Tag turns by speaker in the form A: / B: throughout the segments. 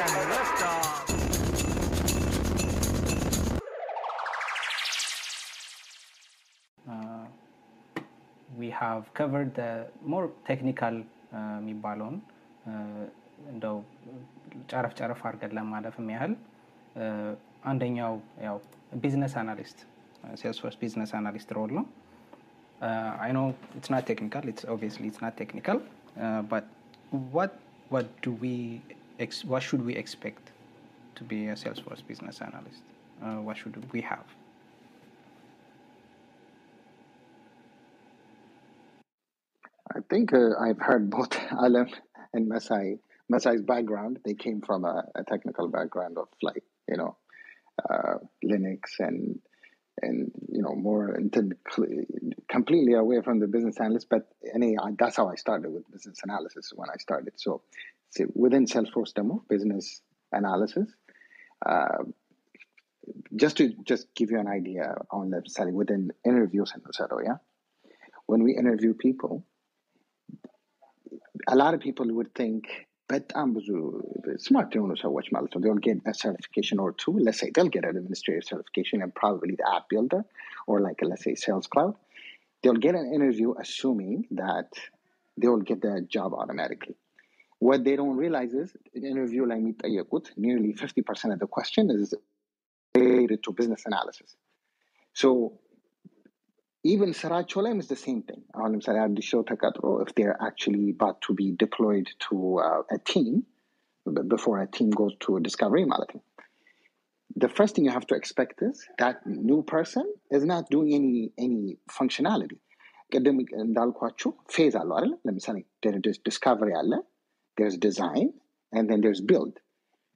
A: and liftoff. We have covered the more technical የሚባለውን እንደው ጫረፍ አድርገን ለማለፍም ያህል አንደኛው ያው ቢዝነስ አናሊስት ሴልስፎርስ ቢዝነስ አናሊስት ሮል ነው። I know it's not technical, it's not technical, but what should we expect to be a Salesforce business analyst? What should we have?
B: I think I've heard both Alem and Messay's background. They came from a technical background of Linux and more completely away from the business analyst. But that's how I started with business analysis when I started. So within Salesforce demo, business analysis, just to give you an idea on, let's say, within interviews and when we interview people, a lot of people would think, but smart they'll get a certification or two. Let's say they'll get an administrative certification and probably the app builder or let's say Sales Cloud. They'll get an interview assuming that they will get the job automatically. What they don't realize is in an interview like me, nearly 50% of the question is related to business analysis. So even Saracholam is the same thing. If they're actually about to be deployed to a team, before a team goes to a discovery, the first thing you have to expect is that new person is not doing any functionality. Phase there's discovery, there's design, and then there's build.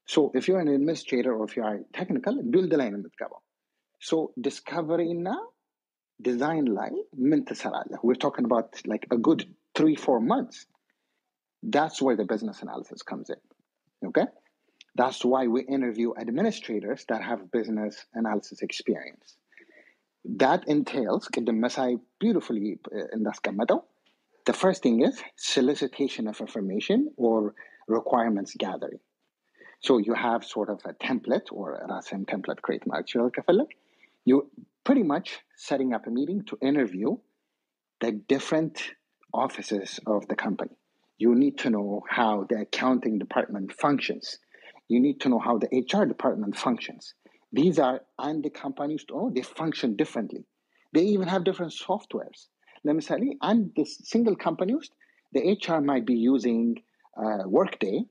B: So if you're an administrator or if you are technical, build the line. So discovery now, design line, we're talking about like a good 3-4 months. That's where the business analysis comes in. Okay? That's why we interview administrators that have business analysis experience. That entails, Messay beautifully in the first thing is solicitation of information or requirements gathering. So you have sort of a template or a RASM template create. You pretty much setting up a meeting to interview the different offices of the company. You need to know how the accounting department functions. You need to know how the HR department functions. These are, and the companies, they function differently. They even have different softwares. Let me say, and this single companies, the HR might be using Workday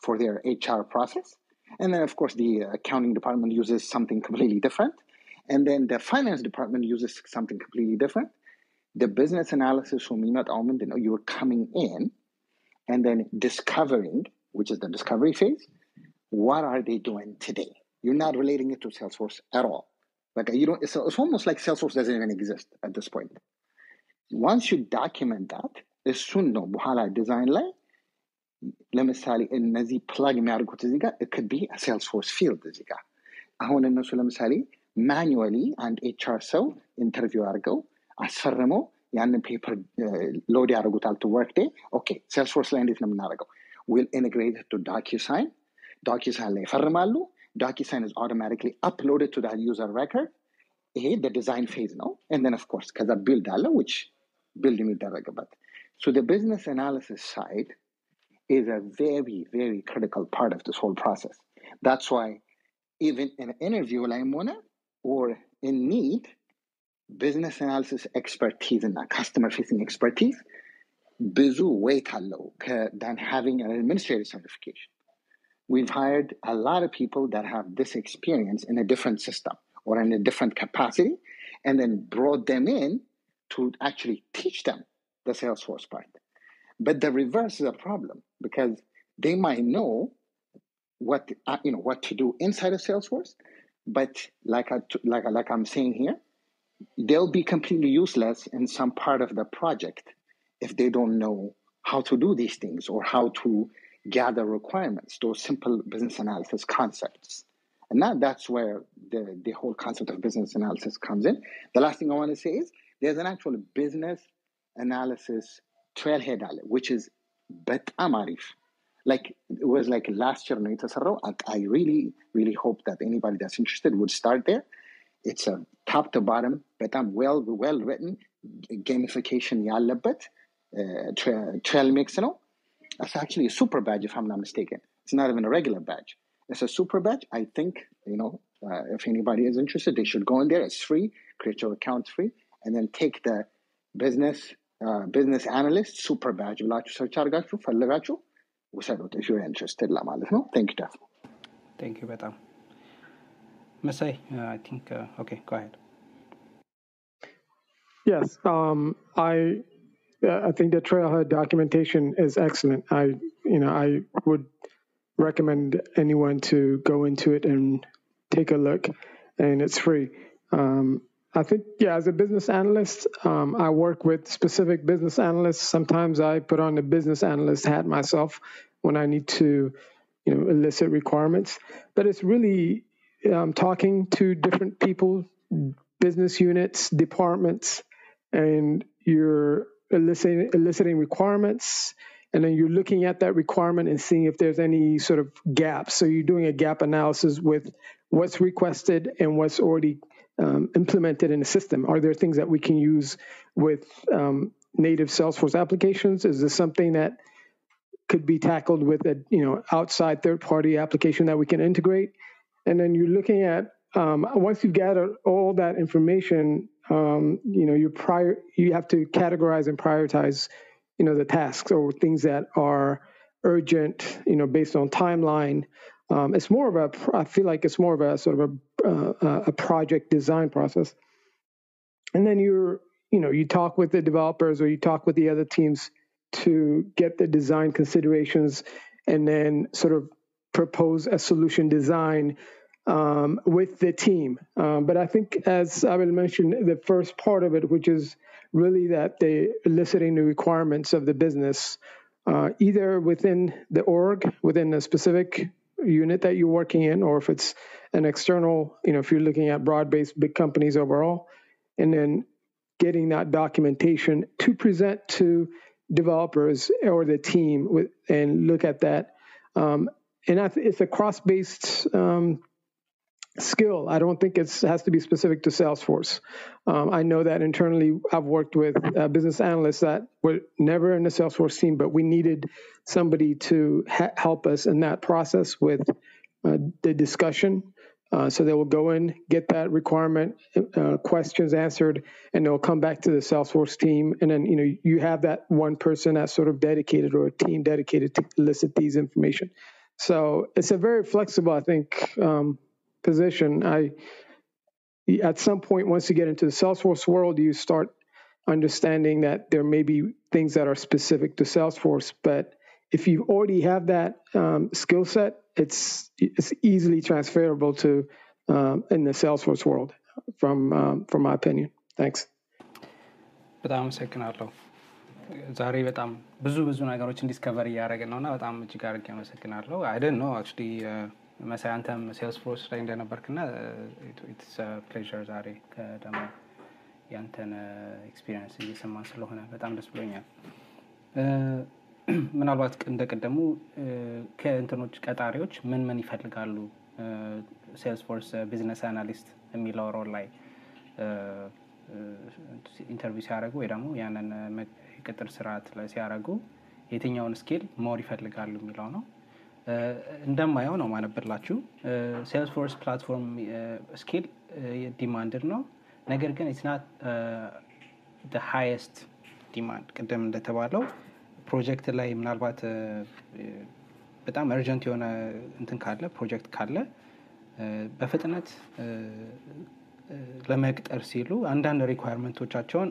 B: for their HR process. And then, of course, the accounting department uses something completely different. And then the finance department uses something completely different. The business analysis will mean that you're coming in and then discovering, which is the discovery phase, what are they doing today? You're not relating it to Salesforce at all. It's almost like Salesforce doesn't even exist at this point. Once you document that, as soon as you design line, ለምሳሌ እነዚህ plug የሚያደርጉት እዚህ ጋር it could be a Salesforce field እዚህ ጋር አሁን እነሱ ለምሳሌ ማኑዋሊ አንድ HR ሰው ኢንተርቪው አድርገው አስፈርመው ያንን ፔፐር ሎድ ያደርጉታል to Workday. Okay, Salesforce ላይ እንዴት ነው የምናደርገው? We'll integrate it to DocuSign ላይ ይፈርማሉ. DocuSign is automatically uploaded to that user record. ይሄ the design phase ነው. And then of course ከዛ build አለ which build የሚደረግበት. So the business analysis side is a very, very critical part of this whole process. That's why even in an interview or in need, business analysis expertise and customer-facing expertise bizu weight than having an administrative certification. We've hired a lot of people that have this experience in a different system or in a different capacity and then brought them in to actually teach them the Salesforce part. But the reverse is a problem because they might know what to do inside of Salesforce, but like I'm saying here, they'll be completely useless in some part of the project if they don't know how to do these things or how to gather requirements, those simple business analysis concepts. And that's where the whole concept of business analysis comes in. The last thing I want to say is there's an actual business analysis trailhead, which is በጣም አሪፍ like it was like last year no የተሰራው I really hope that anybody that's interested would start there. It's a top to bottom በጣም well written gamification ያለበት trail mix ነው. It's actually a super badge if I'm not mistaken. It's not even a regular badge. It's a super badge. I think, if anybody is interested, they should go in there. It's free. Create your account free. And then take the business analyst super badge. Search አድርጋችሁ ፈልጋችሁ ውሰዱት if you're interested ለማለት ነው. Thank you, Daf.
A: Thank you በጣም Messay, I think okay, go ahead.
C: Yes, I think the Trailhead documentation is excellent. I would recommend anyone to go into it and take a look, and it's free. I think, as a business analyst, I work with specific business analysts. Sometimes I put on the business analyst hat myself when I need to, elicit requirements. But it's really talking to different people, business units, departments, and you're eliciting requirements, and then you're looking at that requirement and seeing if there's any sort of gaps. So you're doing a gap analysis with what's requested and what's already implemented in the system. Are there things that we can use with native Salesforce applications? Is this something that could be tackled with a outside third-party application that we can integrate? And then you're looking at once you've gathered all that information, you have to categorize and prioritize, the tasks or things that are urgent, based on timeline. It's more of I feel like it's more of a sort of a project design process. And then you talk with the developers or you talk with the other teams to get the design considerations and then sort of propose a solution design with the team. But I think, as I will mention, the first part of it, which is really that they eliciting the requirements of the business, either within the org, within a specific unit that you're working in, or if it's an external, if you're looking at broad-based big companies overall, and then getting that documentation to present to developers or the team and look at that. And it's a cross-based skill. I don't think it has to be specific to Salesforce. I know that internally I've worked with business analysts that were never in the Salesforce team, but we needed somebody to help us in that process with the discussion. So they will go in, get that requirement, questions answered, and they'll come back to the Salesforce team. And then, you have that one person that's sort of dedicated, or a team dedicated to elicit these information. So it's a very flexible, I think, position. At some point, once you get into the Salesforce world, you start understanding that there may be things that are specific to Salesforce. But if you already have that skill set, it's easily transferable to in the Salesforce world, from my opinion. Thanks.
A: በጣም አመሰግናለሁ። ዛሬ በጣም ብዙ ነገሮችን ዲስከቨር እያደረግን ነውና በጣም እጅግ አድርጌ አመሰግናለሁ። I didn't know actually Messay አንተም ሴልስፎርስ ላይ እንደነበርክና it's a pleasure ዛሬ ደግሞ ያንተን ኤክስፒሪየንስ እየሰማን ስለሆነ በጣም ደስ ብሎኛል። ምናልባት እንደቀደሙ ከእንትኖች ቀጣሪዎች ምን ይፈልጋሉ ሴልስፎርስ ቢዝነስ አናሊስት የሚለው ሮል ላይ ኢንተርቪው ሲያደርጉ ወይ ደግሞ ያንን ቅጥር ስርዓት ላይ ሲያደርጉ የትኛውን ስኪል ሞር ይፈልጋሉ የሚለው ነው። እንደማየው ነው ማነበርላችሁ ሴልስፎርስ ፕላትፎርም ስኪል ዲማንድድ ነው። ነገር ግን it's not the highest demand ቅድም እንደተባለው ፕሮጀክት ላይ ምናልባት በጣም urgent የሆነ እንትን ካለ ፕሮጀክት ካለ በፍጥነት ለመቅጠር ሲሉ አንዳንድ ሪኳየርመንቶቻቸውን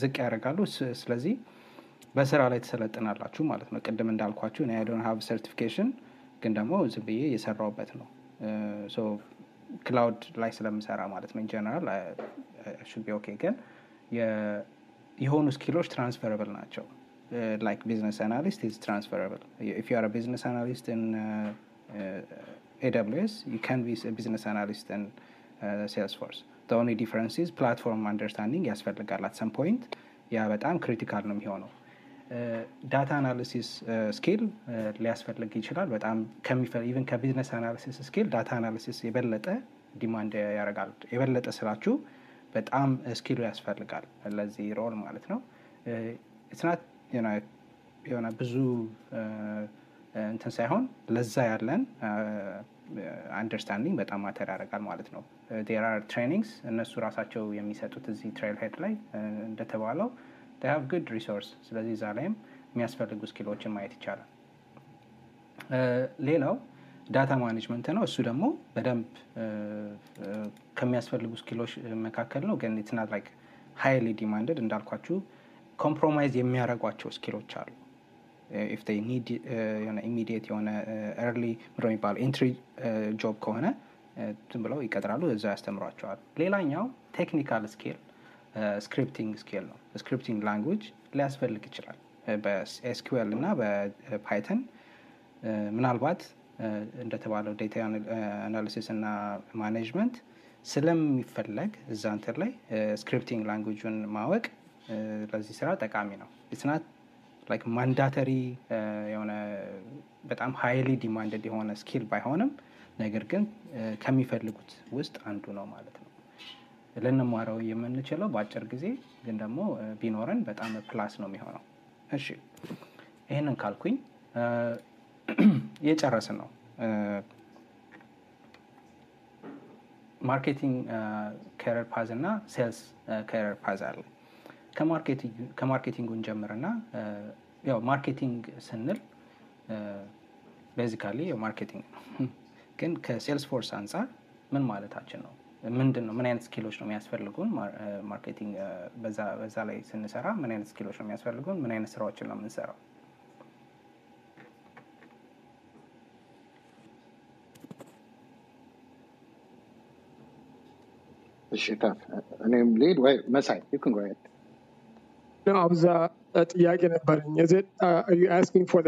A: ዝቅ ያደርጋሉ። ስለዚህ በስራ ላይ ተሰለጥናላችሁ ማለት ነው። ቅድም እንዳልኳችሁ እኔ I don't have certification ግን ደግሞ ዝም ብዬ እየሰራሁበት ነው። so ክላውድ ላይ ስለምሰራ ማለት ነው in general I should be okay ግን የሆኑ ስኪሎች ትራንስፈረብል ናቸው። like business analyst is transferable. If you are a business analyst in AWS, you can be a business analyst in Salesforce. The only difference is platform understanding ያስፈልጋል at some point ያ በጣም ክሪቲካል ነው የሚሆነው። ዳታ አናሊሲስ ስኪል ሊያስፈልግ ይችላል። በጣም ኢቨን ከቢዝነስ አናሊሲስ ስኪል ዳታ አናሊሲስ የበለጠ ዲማንድ ያደርጋል። የበለጠ ስራችሁ በጣም ስኪሉ ያስፈልጋል ለዚህ ሮል ማለት ነው። ኢትናት የሆነ ብዙ እንትን ሳይሆን ለዛ ያለን አንደርስታንዲንግ በጣም ማተር ያደርጋል ማለት ነው። ዴር አር ትሬኒንግስ እነሱ ራሳቸው የሚሰጡት እዚህ ትሬል ሄድ ላይ እንደተባለው they have good resource። ስለዚህ እዛ ላይም የሚያስፈልጉ ስኪሎችን ማየት ይቻላል። ሌላው ዳታ ማኔጅመንት ነው። እሱ ደግሞ በደንብ ከሚያስፈልጉ ስኪሎች መካከል ነው። ግን it's not like highly demanded እንዳልኳችሁ ኮምፕሮማይዝ የሚያደርጓቸው ስኪሎች አሉ። if they need immediate የሆነ early የሚባል entry job ከሆነ ዝም ብለው ይቀጥራሉ፣ እዛ ያስተምሯቸዋል። ሌላኛው ቴክኒካል ስኪል ስክሪፕቲንግ ስኪል ነው። ስክሪፕቲንግ ላንጉዌጅ ሊያስፈልግ ይችላል በኤስኪዩኤል እና በፓይተን። ምናልባት እንደተባለው ዴታ አናሊሲስ እና ማኔጅመንት ስለሚፈለግ እዛ እንትን ላይ ስክሪፕቲንግ ላንጉዌጁን ማወቅ ለዚህ ስራ ጠቃሚ ነው። ኢትስ ናት ላይክ ማንዳተሪ የሆነ በጣም ሃይሊ ዲማንድድ የሆነ ስኪል ባይሆንም ነገር ግን ከሚፈልጉት ውስጥ አንዱ ነው ማለት ነው። ልንማረው የምንችለው በአጭር ጊዜ ግን ደግሞ ቢኖረን በጣም ፕላስ ነው የሚሆነው። እሺ ይሄንን ካልኩኝ የጨረስን ነው። ማርኬቲንግ ካሪየር ፓዝ እና ሴልስ ካሪየር ፓዝ አለ። ከማርኬቲንጉን ጀምርና ያው ማርኬቲንግ ስንል ቤዚካሊ ማርኬቲንግ ነው። ግን ከሴልስፎርስ አንፃር ምን ማለታችን ነው? ምንድነው? ምን አይነት ስኪሎች ነው የሚያስፈልጉን? ማርኬቲንግ በዛ ላይ ስንሰራ ምን አይነት ስኪሎች ነው የሚያስፈልጉን? ምን አይነት ስራዎችን ነው የምንሰራው?
B: እኔም ሊድ ወይ መሳይ you can go ahead.
C: No, I was ጥያቄ ነበረኝ. Is it are you asking for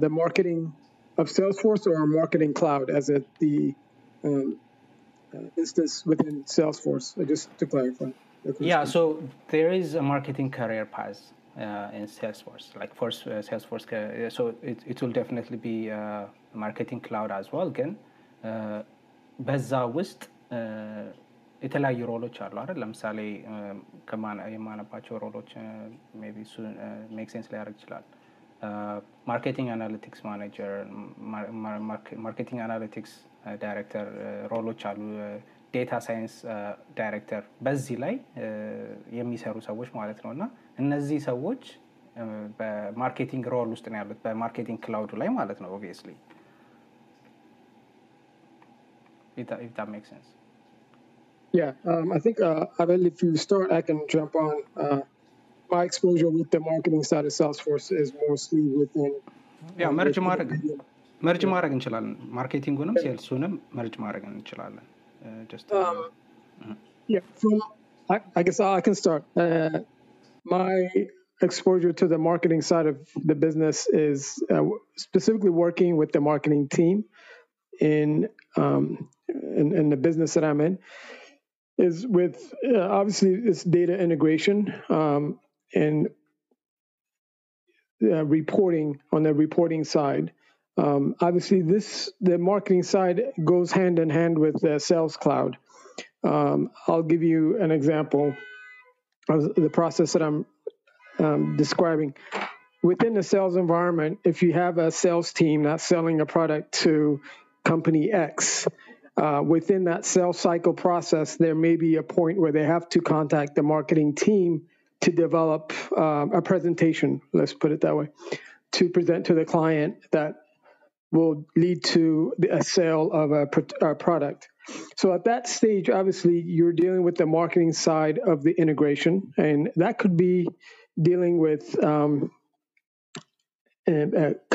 C: the marketing of Salesforce or marketing cloud as the instance within Salesforce? Just to clarify.
A: Yeah, so there is a marketing career path in Salesforce, like for Salesforce. So it will definitely be marketing cloud as well. Again, በዛ ውስጥ የተለያዩ ሮሎች አሉ አይደል? ለምሳሌ የማነባቸው ሮሎች ሜቢ እሱ ሜክ ሴንስ ሊያደርግ ይችላል። ማርኬቲንግ አናሊቲክስ ማኔጀር፣ ማርኬቲንግ አናሊቲክስ ዳይሬክተር ሮሎች አሉ። ዴታ ሳይንስ ዳይሬክተር በዚህ ላይ የሚሰሩ ሰዎች ማለት ነው። እና እነዚህ ሰዎች በማርኬቲንግ ሮል ውስጥ ነው ያሉት፣ በማርኬቲንግ ክላውድ ላይ ማለት ነው። ኦብቪየስሊ if that makes sense.
C: Yeah, I think Abel, if you start, I can jump on. My exposure with the marketing side of Salesforce is mostly within.
A: Yeah, merge ማድረግ እንችላለን። ማርኬቲንጉንም ሴልሱንም merge ማድረግ እንችላለን። Just
C: yeah, from I guess I can start. My exposure to the marketing side of the business is specifically working with the marketing team in the business that I'm in. Is with obviously this data integration and reporting on the reporting side. Obviously, the marketing side goes hand in hand with the sales cloud. I'll give you an example of the process that I'm describing. Within the sales environment, if you have a sales team that's selling a product to company X, within that sales cycle process, there may be a point where they have to contact the marketing team to develop a presentation, let's put it that way, to present to the client that will lead to a sale of a product. So at that stage, obviously, you're dealing with the marketing side of the integration, and that could be dealing with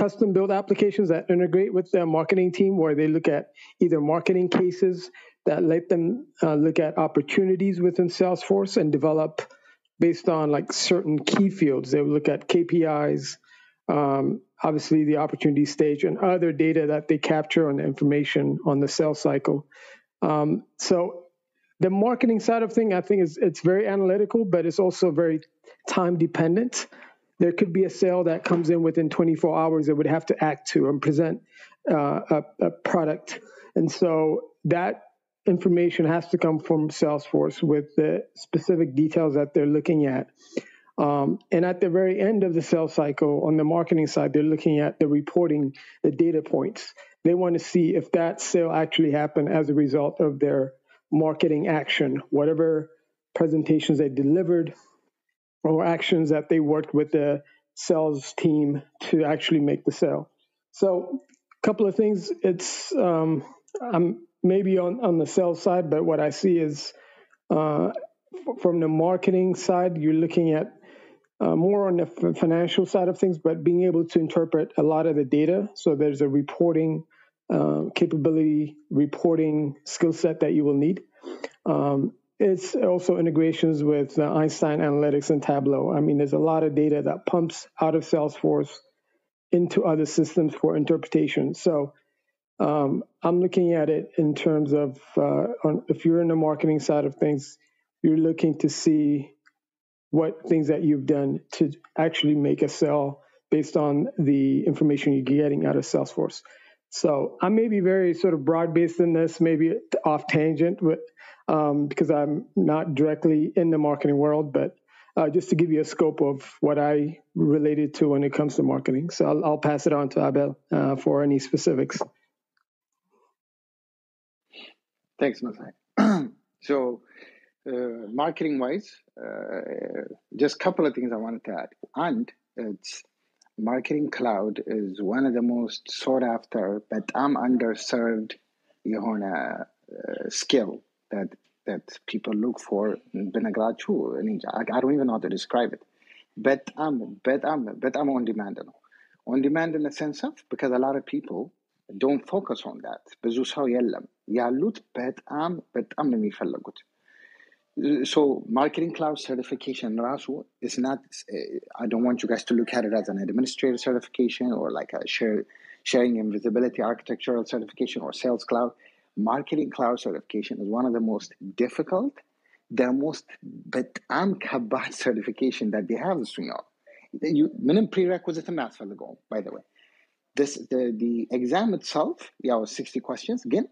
C: custom build applications that integrate with the marketing team, where they look at either marketing cases that let them look at opportunities within Salesforce and develop based on like certain key fields. They will look at KPIs, obviously the opportunity stage, and other data that they capture on the information on the sales cycle. So the marketing side of thing, I think it's very analytical, but it's also very time dependent. there could be a sale that comes in within 24 hours that would have to act to and present a product. And so that information has to come from Salesforce with the specific details that they're looking at. And at the very end of the sales cycle, on the marketing side, they're looking at the reporting, the data points. They want to see if that sale actually happened as a result of their marketing action, whatever presentations they delivered or actions that they worked with the sales team to actually make the sale. So a couple of things. It's I'm maybe on the sales side, but what I see is from the marketing side, you're looking at more on the financial side of things, but being able to interpret a lot of the data. So there's a reporting capability, reporting skill set that you will need. It's also integrations with Einstein Analytics and Tableau. I mean, there's a lot of data that pumps out of Salesforce into other systems for interpretation. So I'm looking at it in terms of if you're in the marketing side of things, you're looking to see what things that you've done to actually make a sale based on the information you're getting out of Salesforce. So I may be very sort of broad-based in this, maybe off tangent, but, because I'm not directly in the marketing world, but just to give you a scope of what I related to when it comes to marketing. So I'll pass it on to Abel for any specifics.
B: Thanks, Messay. So marketing-wise, just a couple of things I wanted to add. And it's Marketing Cloud is one of the most sought after, but I'm underserved skill that people look for. I don't even know how to describe it. But I'm on demand. On demand in the sense of, because a lot of people don't focus on that. ብዙ ሰው የለም ያሉት በጣም ነው የሚፈልጉት. So Marketing Cloud certification rasu is not, I don't want you guys to look at it as an administrator certification or like a sharing and visibility architectural certification or Sales Cloud. Marketing Cloud certification is one of the most difficult, the most kabad certification that they have. Minimum prerequisite math for the goal, by the way. The exam itself, 60 questions. Again,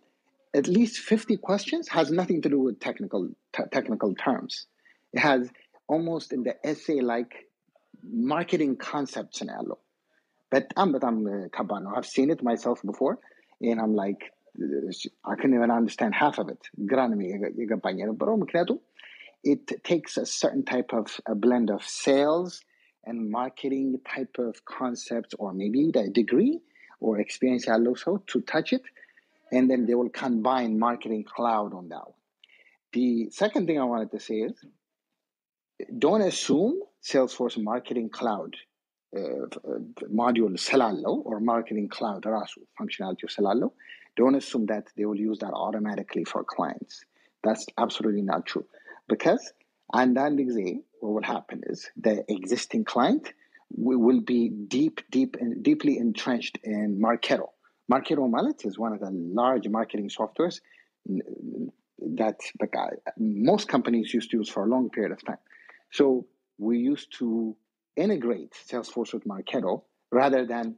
B: at least 50 questions has nothing to do with technical terms. It has almost in the essay like marketing concepts in Allo. But I'm kabano. I've seen it myself before, and I'm like, I couldn't even understand half of it. It takes a certain type of a blend of sales and marketing type of concepts, or maybe a degree or experience also to touch it. And then they will combine Marketing Cloud on that one. The second thing I wanted to say is, don't assume Salesforce Marketing Cloud module Salalo or Marketing Cloud Rasu functionality Salalo. Don't assume that they will use that automatically for clients. That's absolutely not true. Because what will happen is the existing client will be deeply entrenched in Marketo. Marketo Mallet is one of the large marketing softwares that most companies used to use for a long period of time. So we used to integrate Salesforce with Marketo rather than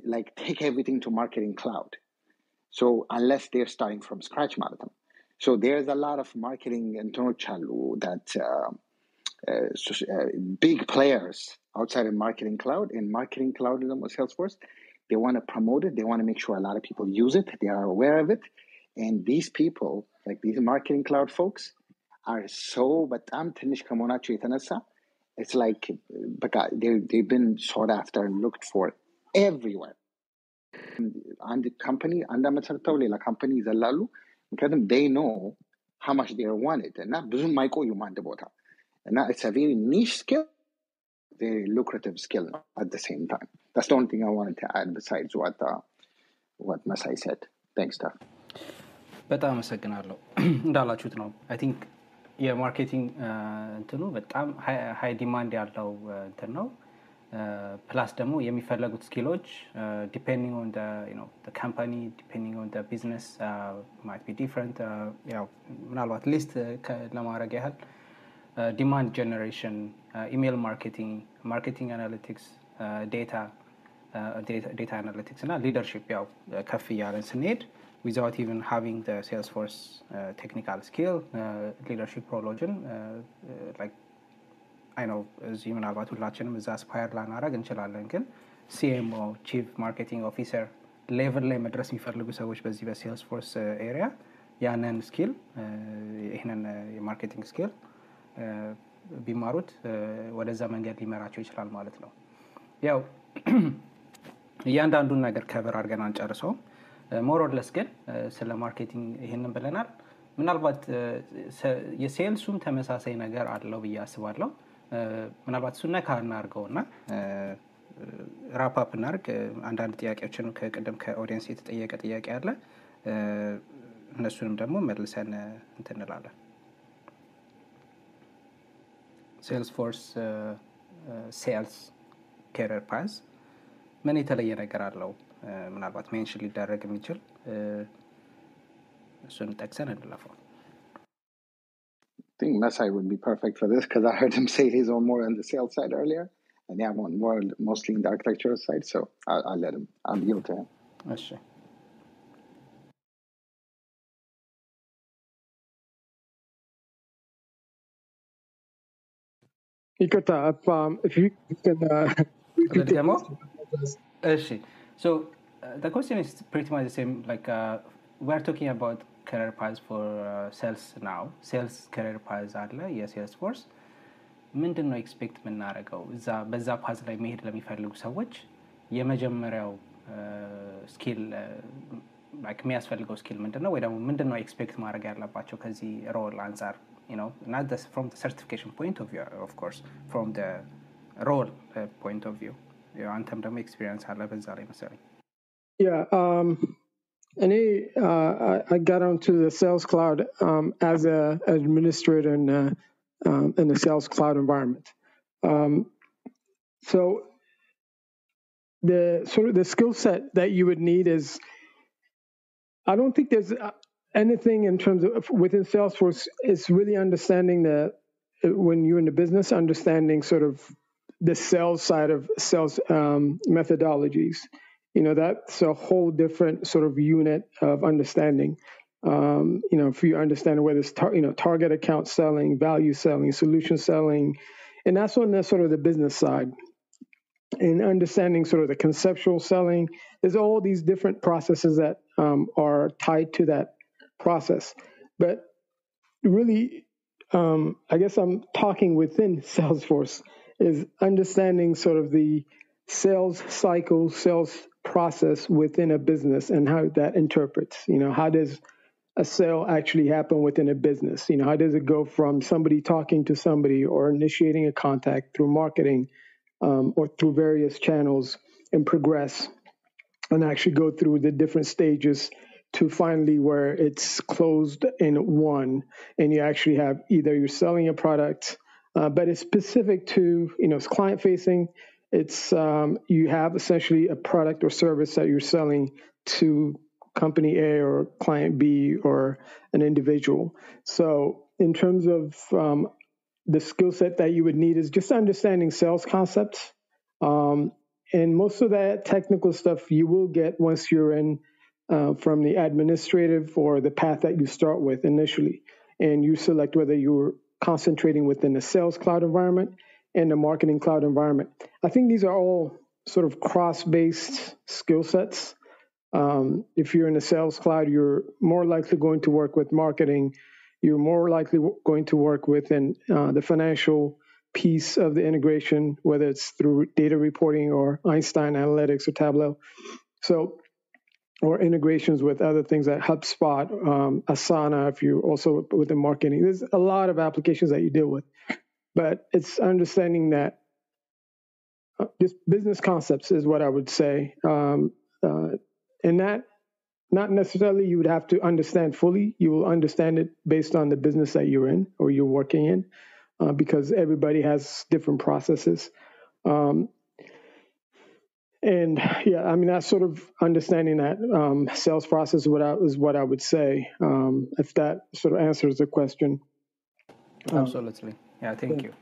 B: like take everything to Marketing Cloud. So unless they're starting from scratch, so there's a lot of marketing internal that big players outside of Marketing Cloud. In Marketing Cloud with Salesforce, they want to promote it. They want to make sure a lot of people use it. They are aware of it. And these people, like these Marketing Cloud folks, are so, but it's like they've been sought after and looked for everywhere. And the company, companies, they know how much they are wanted. And it's a very niche skill, very lucrative skill at the same time. That's the only thing I wanted to add besides what Messay said. Thanks, Steph.
A: በጣም አመሰግናለሁ። እንዳላችሁት ነው አይ ቲንክ የማርኬቲንግ እንትኑ በጣም ሃይ ዲማንድ ያለው እንትን ነው። ፕላስ ደግሞ የሚፈለጉት ስኪሎች depending on the company, depending on the business might be different. ምናልባት ሊስት ለማድረግ ያህል ዲማንድ ጀነሬሽን ኢሜይል ማርኬቲንግ አናሊቲክስ፣ ዴታ አናሊቲክስ እና ሊደርሺፕ ያው ከፍ እያለን ስንሄድ without even having the Salesforce technical skill, leadership ሮሎችን like I know እዚህ ምናልባት ሁላችንም እዛ አስፓየር ላናረግ እንችላለን፣ ግን CMO ቺፍ ማርኬቲንግ ኦፊሰር ሌቭል ላይ መድረስ የሚፈልጉ ሰዎች በዚህ በሴልስፎርስ ኤሪያ ያንን ስኪል ይህንን የማርኬቲንግ ስኪል ቢማሩት ወደዛ መንገድ ሊመራቸው ይችላል ማለት ነው። ያው እያንዳንዱን ነገር ከቨር አድርገን አንጨርሰውም። ሞር ኦር ለስ ግን ስለ ማርኬቲንግ ይሄንን ብለናል። ምናልባት የሴልሱም ተመሳሳይ ነገር አለው ብዬ አስባለሁ። ምናልባት እሱን ነካ እናድርገውና ራፕ አፕ እናድርግ። አንዳንድ ጥያቄዎችን ከቅድም ከኦዲየንስ የተጠየቀ ጥያቄ አለ፣ እነሱንም ደግሞ መልሰን እንትን እንላለን። ሴልስፎርስ ሴልስ ካሪየር ፓዝ ምን የተለየ ነገር አለው? ምናልባት ሜንሽን ሊደረግ የሚችል እሱን ጠቅሰን እንለፈው።
B: I think Messay would be perfect for this because I heard him say he's on more on the sales side earlier, and I'm on more mostly in the architectural side. So I'll let him. I'll yield to him.
A: Sure.
C: If you can repeat the
A: question. So the question is pretty much the same. Like we're talking about career paths for sales now. Sales career paths አለ የሴልስፎርስ ምንድን ነው ኤክስፔክት የምናደርገው በዛ ፓዝ ላይ መሄድ ለሚፈልጉ ሰዎች የመጀመሪያው ስኪል የሚያስፈልገው ስኪል ምንድን ነው ወይ ደግሞ ምንድን ነው ኤክስፔክት ማድረግ ያለባቸው ከዚህ ሮል አንጻር? Not just from the certification point of view, of course, from the role point of view. አንተም ደግሞ ኤክስፒሪየንስ አለ በዛ ላይ መሰለኝ።
C: I got onto the Sales Cloud as an administrator in the Sales Cloud environment. So the skill set that you would need is, I don't think there's anything in terms of within Salesforce. It's really understanding that when you're in the business, understanding sort of the sales side of sales methodologies. That's a whole different sort of unit of understanding. If you understand whether it's target account selling, value selling, solution selling, and that's on the sort of the business side. And understanding sort of the conceptual selling, there's all these different processes that are tied to that process. But really, I guess I'm talking within Salesforce, is understanding sort of the sales cycle, sales process within a business and how that interprets. How does a sale actually happen within a business? How does it go from somebody talking to somebody or initiating a contact through marketing or through various channels and progress and actually go through the different stages to finally where it's closed in one, and you actually have either you're selling a product, but it's specific to, it's client facing. It's you have essentially a product or service that you're selling to company A or client B or an individual. So in terms of the skill set that you would need is just understanding sales concepts. And most of that technical stuff you will get once you're in from the administrative or the path that you start with initially. And you select whether you're concentrating within the sales cloud environment and the marketing cloud environment. I think these are all sort of cross-based skill sets. If you're in the sales cloud, you're more likely going to work with marketing. You're more likely going to work within the financial piece of the integration, whether it's through data reporting or Einstein Analytics or Tableau. Or integrations with other things like HubSpot, Asana, if you're also within marketing. There's a lot of applications that you deal with. But it's understanding that just business concepts is what I would say. And that not necessarily you would have to understand fully. You will understand it based on the business that you're in or you're working in, because everybody has different processes. And that's sort of understanding that sales process is what I would say, if that sort of answers the question.
A: Absolutely. Yeah, thank you.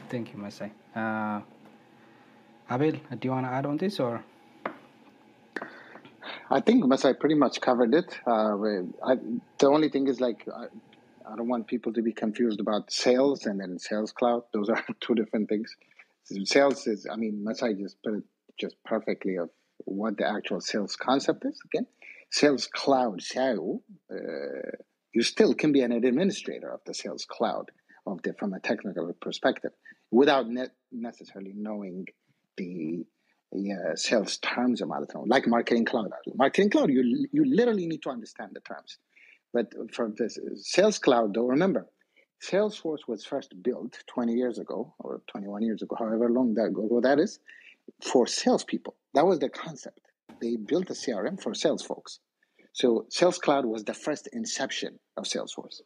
A: Thank you, Messay. Abel, do you want to add on this or?
B: I think Messay pretty much covered it. The only thing is I don't want people to be confused about sales and then Sales Cloud. Those are two different things. Sales is, Messay just put it just perfectly of what the actual sales concept is. Again, Sales Cloud, you still can be an administrator of the Sales Cloud from a technical perspective without necessarily knowing the sales terms about it. Like Marketing Cloud. Marketing Cloud, you literally need to understand the terms. But for this Sales Cloud, though, remember, Salesforce was first built 20 years ago or 21 years ago, however long ago that is, for salespeople. That was the concept. They built a CRM for sales folks. So Sales Cloud was the first inception of Salesforce.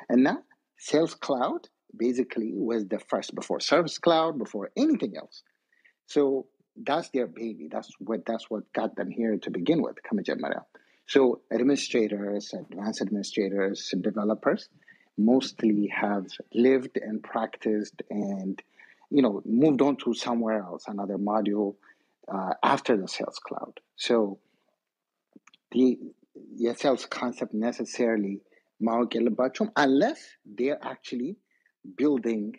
B: And now Sales Cloud basically was the first before Service Cloud, before anything else. So that's their baby. That's what got them here to begin with. So administrators, advanced administrators, developers mostly have lived and practiced and moved on to somewhere else, another module after the Sales Cloud. So the sales concept necessarily unless they're actually building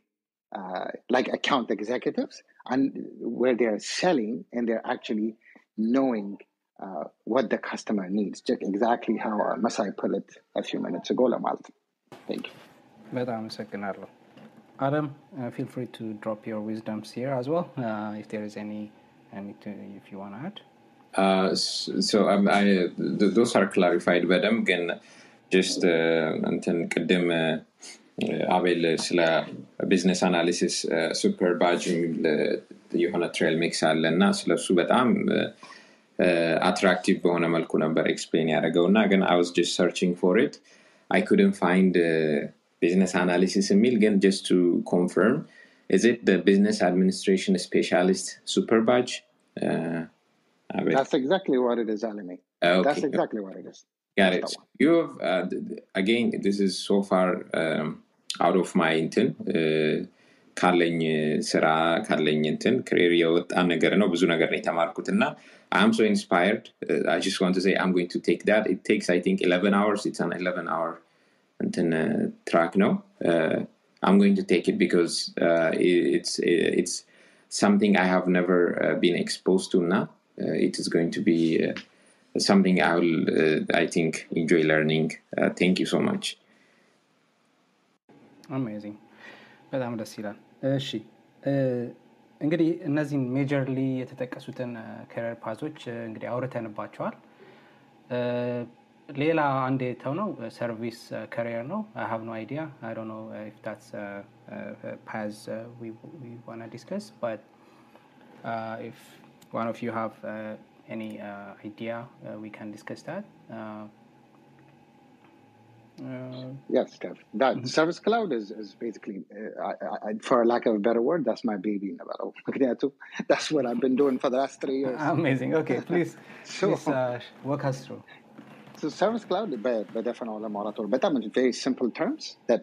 B: like account executives and where they're selling and they're actually knowing what the customer needs, just exactly how Messay put it a few minutes ago. Thank you.
A: በጣም አመሰግናለሁ. Adam, feel free to drop your wisdoms here as well, if there is if you want to add.
D: So those are clarified በደም ግን just እንትን ቅድም አቤል ስለ ቢዝነስ አናሊሲስ ሱፐር ባጅ የሆነ ትሬል ሚክስ አለና ስለሱ በጣም attractive በሆነ መልኩ ነበር ኤክስፕሌን ያደረገውና ግን I was just searching for it. I couldn't find business analysis የሚል ግን just to confirm, is it the business administration specialist super badge?
B: That's exactly what it is, Alem.
D: Okay.
B: That's exactly what it is.
D: Got it. You have again, this is so far out of my intent. ካለኝ ስራ ካለኝ እንትን career የወጣ ነገር ነው ብዙ ነገር ነው የተማርኩትና I'm so inspired. I just want to say I'm going to take that. It takes I think 11 hours. It's an 11-hour track now. I'm going to take it because it's something I have never been exposed to now. It is going to be something I will I think enjoy learning. Thank you so much.
A: Amazing. በጣም ደስ ይላል። እሺ እንግዲህ እነዚህን ሜጀርሊ የተጠቀሱትን ካሪየር ፓዞች እንግዲህ አውርተንባቸዋል። ሌላ አንድ የተው ነው ሰርቪስ ካሪየር ነው። I have no idea. I don't know if that's path we want to discuss, but if one of you have any idea, we can discuss that.
B: Yes, Steph. That Service Cloud is basically, for lack of a better word, that's my baby. That's what I've been doing for the last 3 years.
A: Amazing. Okay, please walk us through.
B: So Service Cloud, but I'm in very simple terms that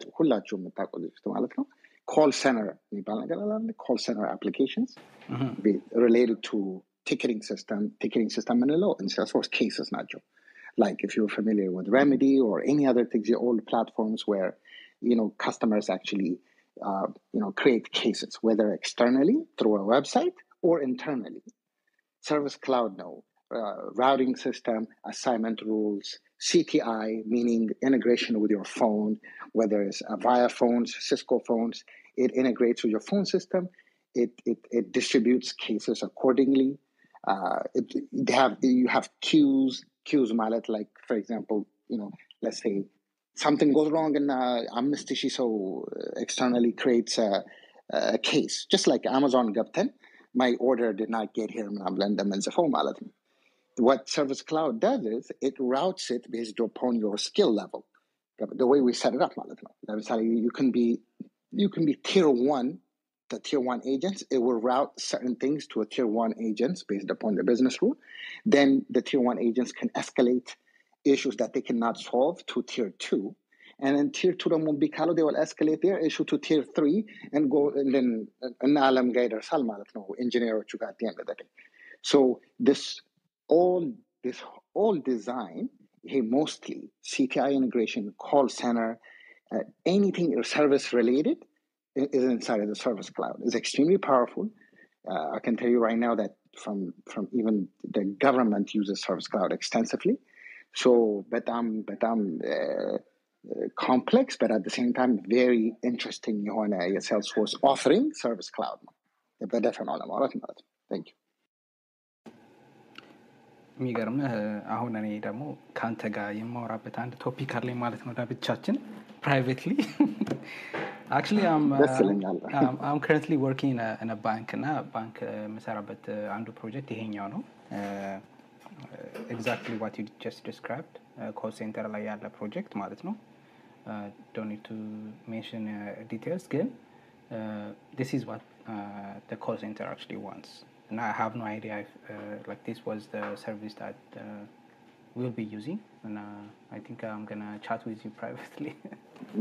B: call center applications related to ticketing system in Salesforce cases, like if you're familiar with Remedy or any other things, the old platforms where customers actually create cases, whether externally through a website or internally. Service Cloud, routing system, assignment rules, CTI, meaning integration with your phone, whether it's via phones, Cisco phones, it integrates with your phone system. It distributes cases accordingly. You have queues mallet, like for example, let's say something goes wrong and Amnesty so externally creates a case, just like Amazon Gapten, my order did not get here, mallet. What Service Cloud does is it routes it based upon your skill level, the way we set it up, mallet. You can be tier 1. The tier 1 agents, it will route certain things to a tier 1 agents based upon the business rule. Then the tier 1 agents can escalate issues that they cannot solve to tier 2. And then tier 2 ደግሞ እምቢ ካለው they will escalate their issue to tier 3 and go and then እና ዓለም ጋር ይደርሳል ማለት ነው ኢንጂነሮቹ ጋር at the end of the day. So this all design mostly CTI integration, call center, anything service related is inside of the Service Cloud. It's extremely powerful. I can tell you right now that from even the government uses Service Cloud extensively. So but I'm complex, but at the same time very interesting የሆነ የሴልስፎርስ offering Service Cloud ነው በደፈናው ለማውራት ማለት ነው። Thank you.
A: የሚገርምህ አሁን እኔ ደግሞ ካንተ ጋር የማወራበት አንድ ቶፒክ አለኝ ማለት ነው ለብቻችን privately. Actually I'm currently working in a bank እና ባንክ የምሰራበት አንዱ ፕሮጀክት ይሄኛው ነው exactly what you just described call center ላይ ያለ ፕሮጀክት ማለት ነው. Don't need to mention details ግን this is what the call center actually wants. And I have no idea if like this was the service that we'll be using, and I think I'm gonna chat with you privately.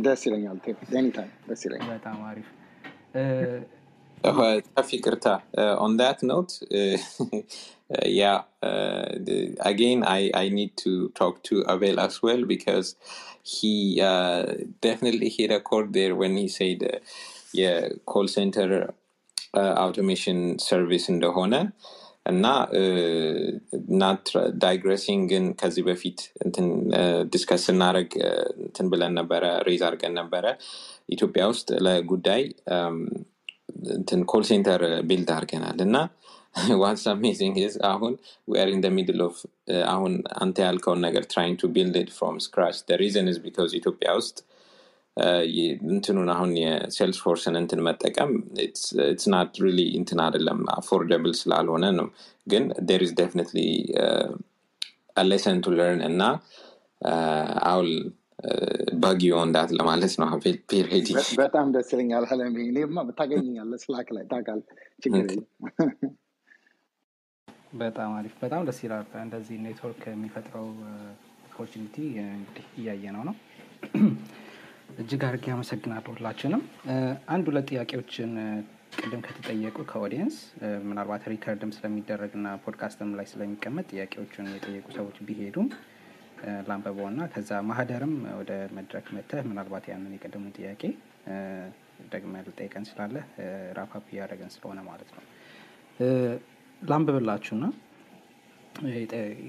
B: That's it. I'll take it anytime. That's it.
A: በጣም አሪፍ
D: ይቅርታ on that note again I need to talk to Abel as well because he definitely hit a chord there when he said call center automation service እንደሆነ እና not digressing ግን ከዚህ በፊት እንትን ዲስከስ እናደርግ እንትን ብለን ነበረ ሬዝ አድርገን ነበረ ኢትዮጵያ ውስጥ ለጉዳይ እንትን ኮል ሴንተር ቢልድ አድርገናል እና what's amazing is ahun we are in the middle of ahun ante ያልከውን ነገር trying to build it from scratch. The reason is because ኢትዮጵያ ውስጥ እንትኑን አሁን የሴልስፎርስን እንትን መጠቀም it's not really እንትን አይደለም affordable ስላልሆነ ነው ግን there is definitely a lesson to learn እና I'll bug you on that ለማለት ነው ፔሬዲ
B: በጣም ደስ ይለኛል አለሜ እኔማ ታገኘኛለህ ስላክ ላይ ታውቃለህ ችግር የለም
A: በጣም አሪፍ በጣም ደስ ይላል እንደዚህ ኔትወርክ የሚፈጥረው ኦፖርቹኒቲ እንግዲህ እያየነው ነው እጅግ አድርጌ አመሰግናለሁ ሁላችንም አንድ ሁለት ጥያቄዎችን ቅድም ከተጠየቁ ከኦዲየንስ ምናልባት ሪከርድም ስለሚደረግና ፖድካስትም ላይ ስለሚቀመጥ ጥያቄዎችን የጠየቁ ሰዎች ቢሄዱም ላምበበውና ከዛ ማህደርም ወደ መድረክ መጥተህ ምናልባት ያንን የቀደሙ ጥያቄ ደግመህ ልጠይቀን ስላለ ራፓፕ ያደረገን ስለሆነ ማለት ነው ላምበብላችሁና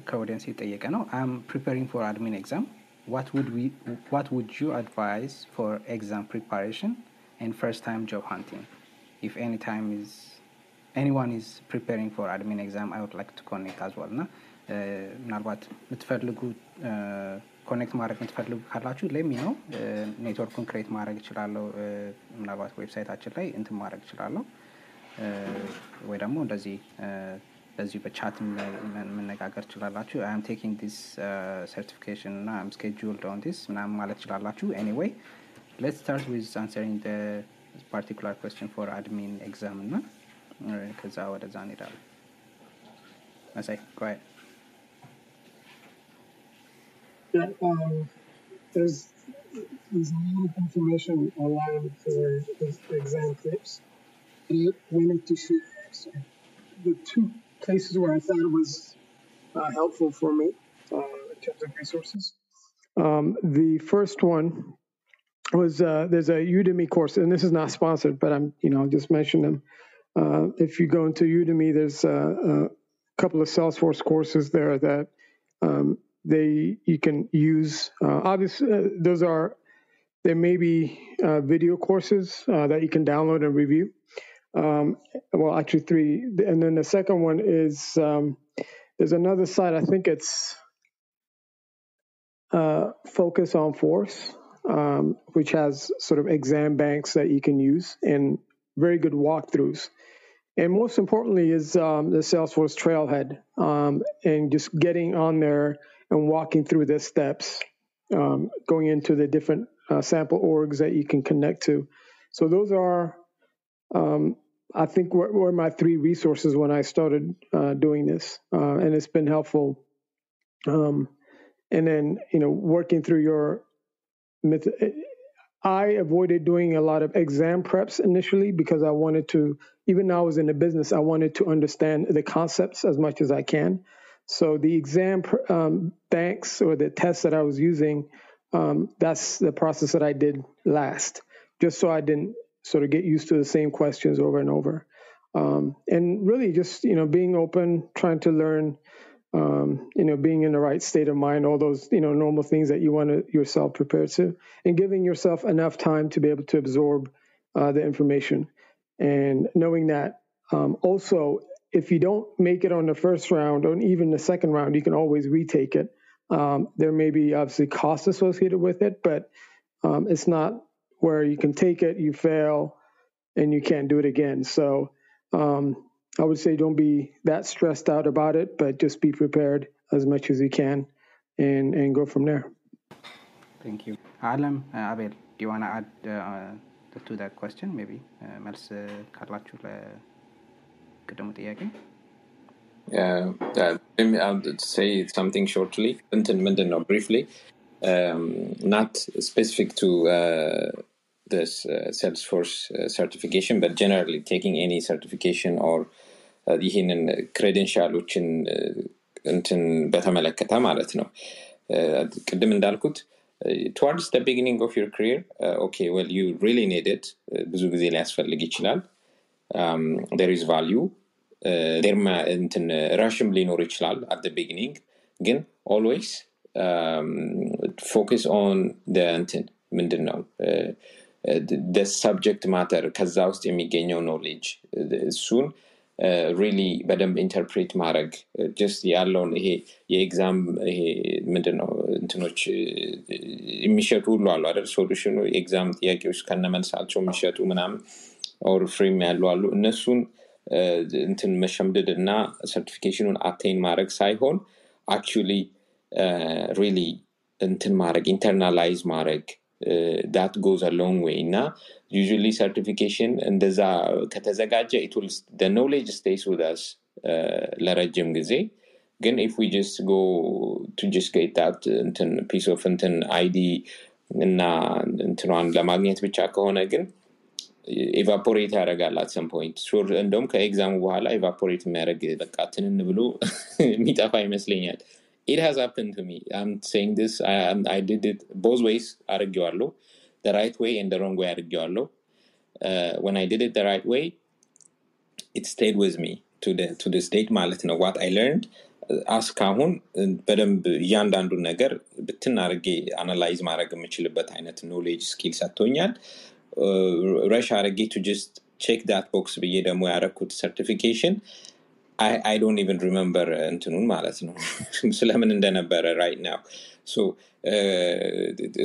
A: ከኦዲየንስ የጠየቀ ነው I'm preparing for admin exam. What would you advise for exam preparation and first time job hunting? If anyone is preparing for admin exam, I would like to connect as well. ምናልባት የምትፈልጉ ኮኔክት ማድረግ የምትፈልጉ ካላችሁ ለሚ ነው ኔትወርኩን ክሬት ማድረግ እችላለሁ ምናልባት ዌብሳይታችን ላይ እንትን ማድረግ እችላለሁ ወይ ደግሞ እንደዚህ በዚህ በቻት መነጋገር ትችላላችሁ I am taking this certification እና I'm scheduled on this ምናምን ማለት ትችላላችሁ anyway let's start with answering the particular question for admin exam እና ከዛ ወደዛ እንሄዳለን Messay, go ahead.
C: There's a lot of information online for the exam tips. I wanted to share the two places where I thought it was helpful for me in terms of resources. The first one was there's a Udemy course, and this is not sponsored, but I'll just mention them. If you go into Udemy, there's a couple of Salesforce courses there that you can use. Obviously, there may be video courses that you can download and review. Well, actually 3. And then the second one is there's another site, I think it's Focus on Force, which has sort of exam banks that you can use and very good walkthroughs. And most importantly is the Salesforce Trailhead and just getting on there and walking through the steps, going into the different sample orgs that you can connect to. So those are, I think, were my 3 resources when I started doing this, and it's been helpful. And then, working through your I avoided doing a lot of exam preps initially because I wanted to, even though I was in the business, I wanted to understand the concepts as much as I can. So the exam banks or the tests that I was using, that's the process that I did last, just so I didn't sort of get used to the same questions over and over. And really just, being open, trying to learn, being in the right state of mind, all those, normal things that you want to yourself prepare to, and giving yourself enough time to be able to absorb the information. And knowing that also, if you don't make it on the first round or even the second round, you can always retake it. There may be obviously costs associated with it, but it's not where you can take it, you fail, and you can't do it again. So I would say don't be that stressed out about it, but just be prepared as much as you can and go from there.
A: Thank you. Alem, Abel, do you want to add to that question maybe? መልስ ካላችሁ ለቅድሙ ጥያቄ?
D: I'll say something shortly, briefly, not specific to this Salesforce certification, but generally taking any certification or ይህንን ክሬደንሻሎችን እንትን በተመለከተ ማለት ነው። ቅድም እንዳልኩት towards the beginning of your career, okay, well, you really need it. ብዙ ጊዜ ሊያስፈልግ ይችላል. There is value. There እንትን rushም ሊኖር ይችላል at the beginning. ግን always focus on the እንትን ምንድን ነው the subject matter ከዛ ውስጥ የሚገኘው knowledge እሱን really በደንብ ኢንተርፕሬት ማድረግ just ያለውን ይሄ የኤግዛም ይሄ ምንድነው እንትኖች የሚሸጡ ሁሉ አሉ አይደል ሶሉሽኑ ኤግዛም ጥያቄዎች ከነመልሳቸው የሚሸጡ ምናምን or free ያሉ አሉ እነሱን እንትን መሸምደድና ሰርቲፊኬሽኑን አቴን ማድረግ ሳይሆን actually really እንትን ማድረግ ኢንተርናላይዝ ማድረግ that goes a long way እና usually certification እንደዛ ከተዘጋጀ it will the knowledge stays with us ለረጅም ጊዜ ግን if we just go to just get that እንትን piece of እንትን ID እና እንትኗን ለማግኘት ብቻ ከሆነ ግን evaporate ያደርጋል at some point sure እንደውም ከኤግዛሙ በኋላ evaporate የሚያደርግ በቃ ትንን ብሎ የሚጠፋ ይመስለኛል. It has happened to me. I'm saying this. I did it both ways. አድርጌዋለሁ the right way and the wrong way አድርጌዋለሁ. When I did it the right way, it stayed with me to this date ማለት ነው. What I learned እስካሁን በደንብ እያንዳንዱ ነገር ብትን አድርጌ አናላይዝ ማድረግ የምችልበት አይነት knowledge skill ሰጥቶኛል. rush አድርጌ to just check that box ብዬ ደግሞ ያደረኩት certification I don't even remember እንትኑን ማለት ነው ስለምን እንደነበረ right now. So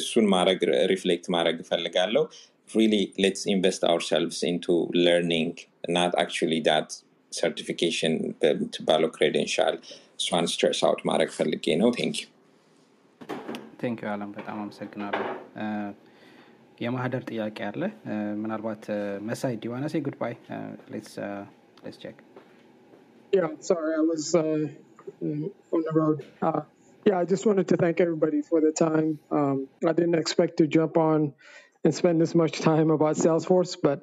D: እሱን ማድረግ ሪፍሌክት ማድረግ እፈልጋለሁ. Really, let's invest ourselves into learning, not actually that certification ባለው credential. እሷን stress out ማድረግ ፈልጌ ነው. Thank you.
A: Thank you አለም በጣም አመሰግናለሁ. የማህደር ጥያቄ አለ ምናልባት መሳይ do you want to say goodbye? Let's check.
C: Yeah, sorry, I was on the road. Yeah, I just wanted to thank everybody for the time. I didn't expect to jump on and spend this much time about Salesforce, but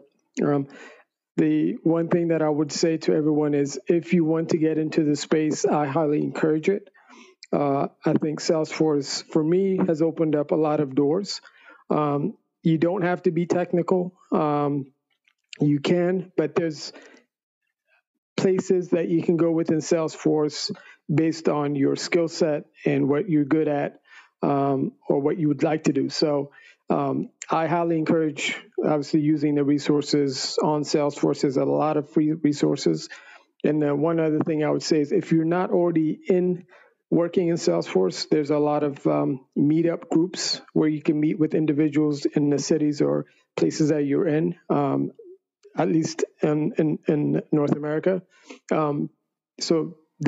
C: the one thing that I would say to everyone is if you want to get into the space, I highly encourage it. I think Salesforce, for me, has opened up a lot of doors. You don't have to be technical. You can, but there's places that you can go within Salesforce based on your skill set and what you're good at or what you would like to do. So I highly encourage, obviously, using the resources on Salesforce. There's a lot of free resources. And one other thing I would say is if you're not already working in Salesforce, there's a lot of meetup groups where you can meet with individuals in the cities or places that you're in. At least in North America. So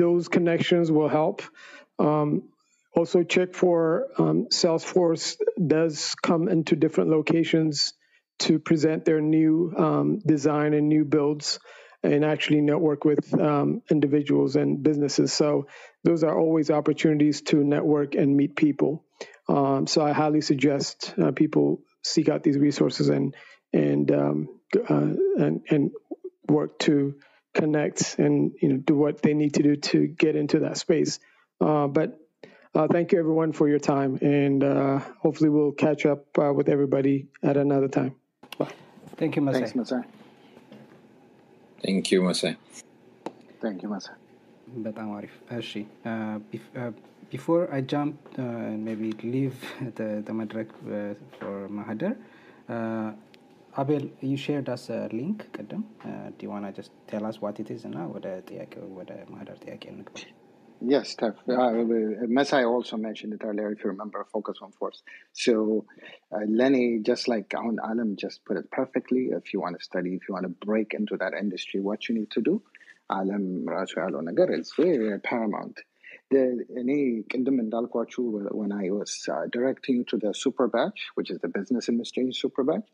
C: those connections will help. Also check for Salesforce does come into different locations to present their new design and new builds and actually network with individuals and businesses. So those are always opportunities to network and meet people. So I highly suggest people seek out these resources and work to connect and do what they need to do to get into that space. But thank you everyone for your time, and hopefully we'll catch up with everybody at another time. Bye.
A: Thank you, Messay.
B: Thanks, Messay.
D: Thank you, Messay.
B: Thank you, Messay.
A: በጣም አሪፍ። እሺ before I jump and maybe leave the መድረክ for ማህደር, Abel, you shared us a link ቅድም. Do you want to just tell us what it is እና ወደ ማህደር ጥያቄ እንግባ?
B: Yes, Steph. Messay also mentioned it earlier, if you remember, focus on force. So Lenny, just like Alem just put it perfectly, if you want to study, if you want to break into that industry, what you need to do, Alem Abraha is very paramount. When I was directing to the super batch, which is the business administration super batch,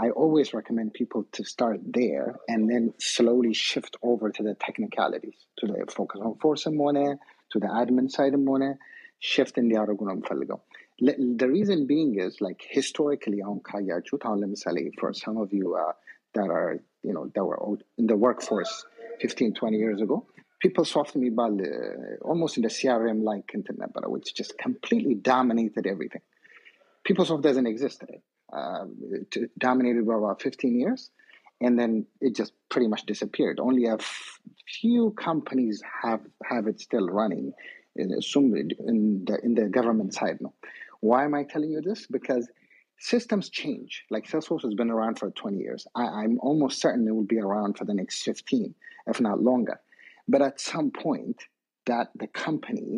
B: I always recommend people to start there and then slowly shift over to the technicalities, to the focus on force and money, to the admin side and money, shift in the Aragonam Faligo. The reason being is, like, historically, for some of you that are, that were in the workforce 15, 20 years ago, people soft me about almost in the CRM like internet, which just completely dominated everything. PeopleSoft doesn't exist today. It dominated for about 15 years, and then it just pretty much disappeared. Only a few companies have it still running in the government side. No. Why am I telling you this? Because systems change. Like Salesforce has been around for 20 years. I'm almost certain it will be around for the next 15, if not longer. But at some point, that the company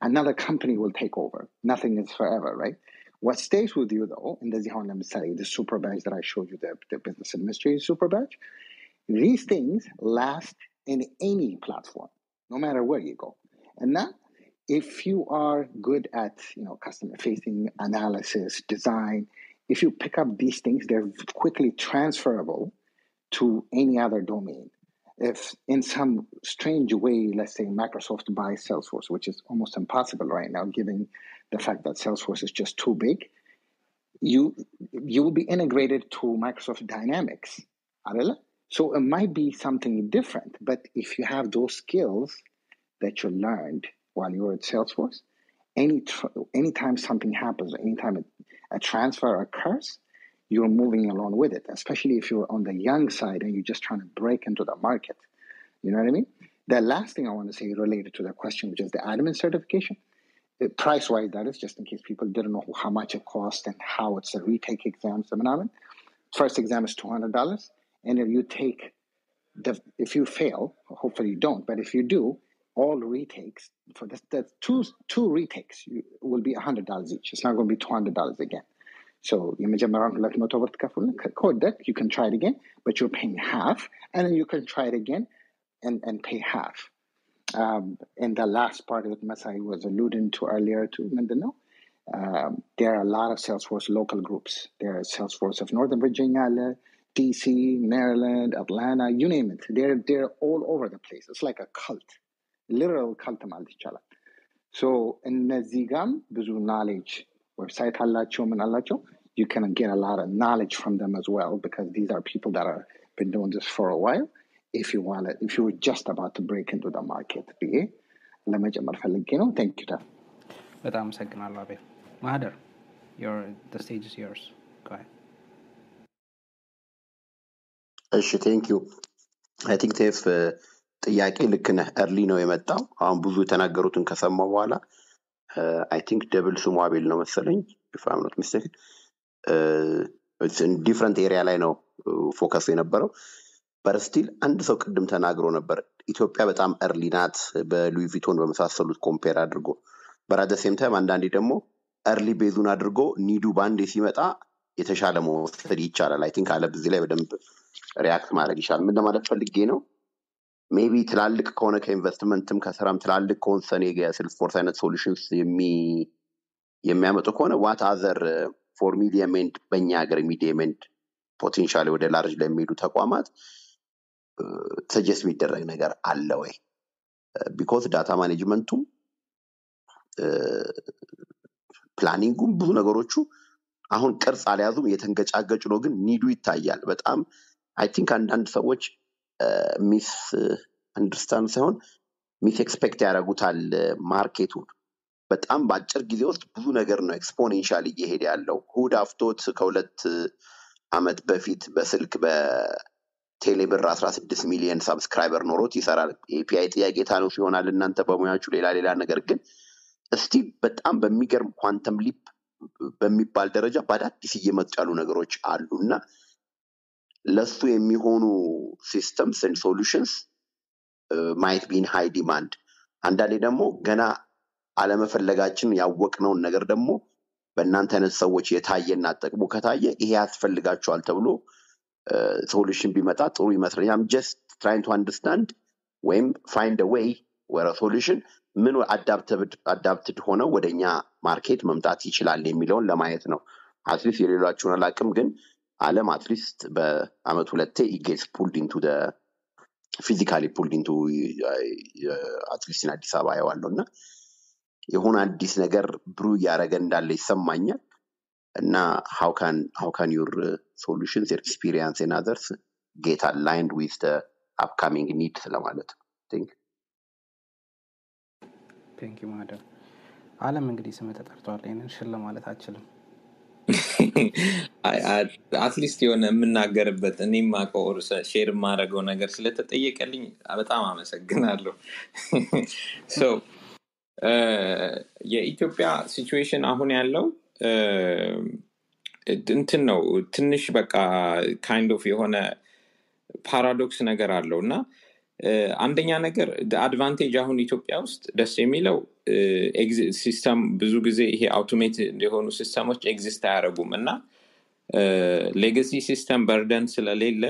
B: another company will take over. Nothing is forever, right? What stays with you, though, and let me say, the super badge that I showed you, the business administration super badge, these things last in any platform, no matter where you go. And now, if you are good at, customer-facing analysis, design, if you pick up these things, they're quickly transferable to any other domain. If in some strange way, let's say Microsoft buys Salesforce, which is almost impossible right now, given the fact that Salesforce is just too big, you will be integrated to Microsoft Dynamics. So it might be something different, but if you have those skills that you learned while you were at Salesforce, anytime something happens, anytime a transfer occurs, you're moving along with it, especially if you're on the young side and you're just trying to break into the market. You know what I mean? The last thing I want to say related to the question, which is the admin certification, price-wise, that is, just in case people didn't know how much it costs and how it's a retake exam. First exam is $200, and if you fail, hopefully you don't, but if you do, all retakes, for the two retakes will be $100 each. It's not going to be $200 again. So you can try it again, but you're paying half, and then you can try it again and pay half. And the last part of what Messay was alluding to earlier too, there are a lot of Salesforce local groups. There are Salesforce of Northern Virginia, DC, Maryland, Atlanta, you name it. They're all over the place. It's like a cult, literal cult. So in Nazigam, there's knowledge. Website you can get a lot of knowledge from them as well, because these are people that have been doing this for a while. If you were just about to break into the market, thank you.
A: በጣም አመሰግናለሁ አቤል። ማህደር, the stage is yours. Go ahead.
E: እሺ, thank you. I think ቴፍ ጥያቄ ልክ ነህ። እርሊ ነው የመጣው። አሁን ብዙ የተናገሩትን ከሰማው በኋላ I think double ስሙ አቤል ነው መሰለኝ, if I'm not mistaken. It's in different area ላይ ነው ፎከስ የነበረው. but still አንድ ሰው ቅድም ተናግሮ ነበር ኢትዮጵያ በጣም early ናት በሉዊ ቪቶን በመሳሰሉት ኮምፔር አድርጎ, but at the same time አንዳንዴ ደግሞ early ቤዙን አድርጎ ኒዱ ባንዴ ሲመጣ የተሻለ መውሰድ ይቻላል. I think አለ በዚህ ላይ በደንብ ሪአክት ማድረግ ይችላል። ምን ለማለት ፈልጌ ነው፣ ሜቢ ትላልቅ ከሆነ ከኢንቨስትመንትም ከሰራም ትላልቅ ኮንሰን የሴልስፎርስ አይነት ሶሉሽንስ የሚያመጡ ከሆነ ዋት አዘር ፎር ሚዲየም ኤንድ በእኛ ሀገር ሚዲየም ኤንድ ፖቴንሻሊ ወደ ላርጅ ለሚሄዱ ተቋማት ሰጀስት የሚደረግ ነገር አለ ወይ? ቢኮዝ ዳታ ማኔጅመንቱ ፕላኒንጉም ብዙ ነገሮቹ አሁን ቅርጽ አልያዙም የተንገጫገጭ ነው ግን ኒዱ ይታያል በጣም አይ ቲንክ አንዳንድ ሰዎች ሚስ አንደርስታንድ ሳይሆን ሚስ ኤክስፔክት ያደርጉታል ማርኬቱን በጣም በአጭር ጊዜ ውስጥ ብዙ ነገር ነው ኤክስፖኔንሻል እየሄደ ያለው ሁድ አፍቶት ከሁለት አመት በፊት በስልክ በቴሌብር 16 ሚሊዮን ሰብስክራይበር ኖሮት ይሰራል ኤፒአይ ጥያቄ ታነሱ ይሆናል እናንተ በሙያችሁ ሌላ ነገር ግን እስቲ በጣም በሚገርም ኳንተም ሊፕ በሚባል ደረጃ በአዳዲስ እየመጡ ያሉ ነገሮች አሉና ለሱ የሚሆኑ ሲስተምስ ኤንድ ሶሉሽንስ might be in high demand አንዳንዴ ደግሞ ገና አለመፈለጋችን ያወቅነውን ነገር ደግሞ በእናንተ አይነት ሰዎች የታየና ጠቅሞ ከታየ ይሄ ያስፈልጋቸዋል ተብሎ ሶሉሽን ቢመጣ ጥሩ ይመስለኛል I'm just trying to understand ወይም find a way where a solution ምን adapted ሆነው ወደኛ ማርኬት መምጣት ይችላል የሚለውን ለማየት ነው አትሊስት የሌላችሁን አላቅም ግን አለም አትሊስት በአመት ሁለቴ it gets pulled into the physically pulled into አትሊስት in አዲስ አበባ ያዋለውና የሆነ አዲስ ነገር ብሩ ያረገ እንዳለ ይሰማኛል እና how can your solutions your experience and others get aligned with the upcoming needs ለማለት
A: thank you madam አለም እንግዲህ ስም ተጠርቷል እኔን ሽል ማለት አችልም
D: አትሊስት የሆነ የምናገርበት እኔም ማቆር ሼር ማድረገው ነገር ስለተጠየቀልኝ በጣም አመሰግናለሁ so የኢትዮጵያ ሲቹዌሽን አሁን ያለው እንትን ነው ትንሽ በቃ kind of የሆነ ፓራዶክስ ነገር አለውና አንደኛ ነገር አድቫንቴጅ አሁን ኢትዮጵያ ውስጥ ደስ የሚለው ሲስተም ብዙ ጊዜ ይሄ አውቶሜትድ የሆኑ ሲስተሞች ኤግዚስት አያረጉም እና ሌጋሲ ሲስተም በርደን ስለሌለ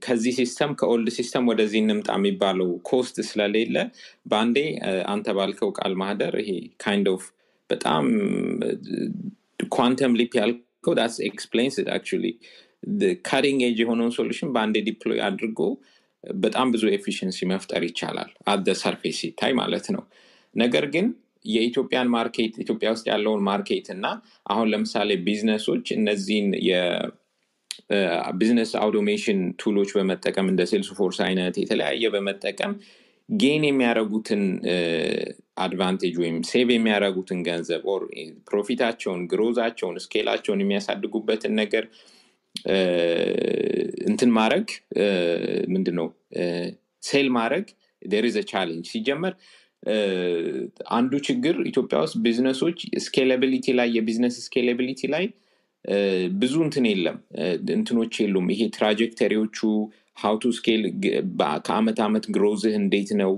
D: ከዚህ ሲስተም ከኦልድ ሲስተም ወደዚህ እንምጣ የሚባለው ኮስት ስለሌለ ባንዴ አንተ ባልከው ቃል ማህደር ይሄ kind of በጣም quantum leap ያልከው that explains it actually the cutting edge የሆነውን ሶሉሽን ባንዴ ዲፕሎይ አድርጎ በጣም ብዙ ኤፊሺየንሲ መፍጠር ይቻላል at the surface ሲታይ ማለት ነው ነገር ግን የኢትዮጵያን ማርኬት ኢትዮጵያ ውስጥ ያለውን ማርኬት እና አሁን ለምሳሌ ቢዝነሶች እነዚህን የቢዝነስ አውቶሜሽን ቱሎች በመጠቀም እንደ ሴልስፎርስ አይነት የተለያየ በመጠቀም ጌን የሚያደርጉትን አድቫንቴጅ ወይም ሴቭ የሚያደርጉትን ገንዘብ ኦር ፕሮፊታቸውን ግሮዛቸውን ስኬላቸውን የሚያሳድጉበትን ነገር እንትን ማድረግ ምንድነው ሴል ማድረግ there is a challenge ሲጀመር አንዱ ችግር ኢትዮጵያ ውስጥ ቢዝነሶች ስኬላቢሊቲ ላይ የቢዝነስ ስኬላቢሊቲ ላይ ብዙ እንትን የለም እንትኖች የሉም ይሄ ትራጀክተሪዎቹ how to scale ከአመት አመት ግሮዝ እንዴት ነው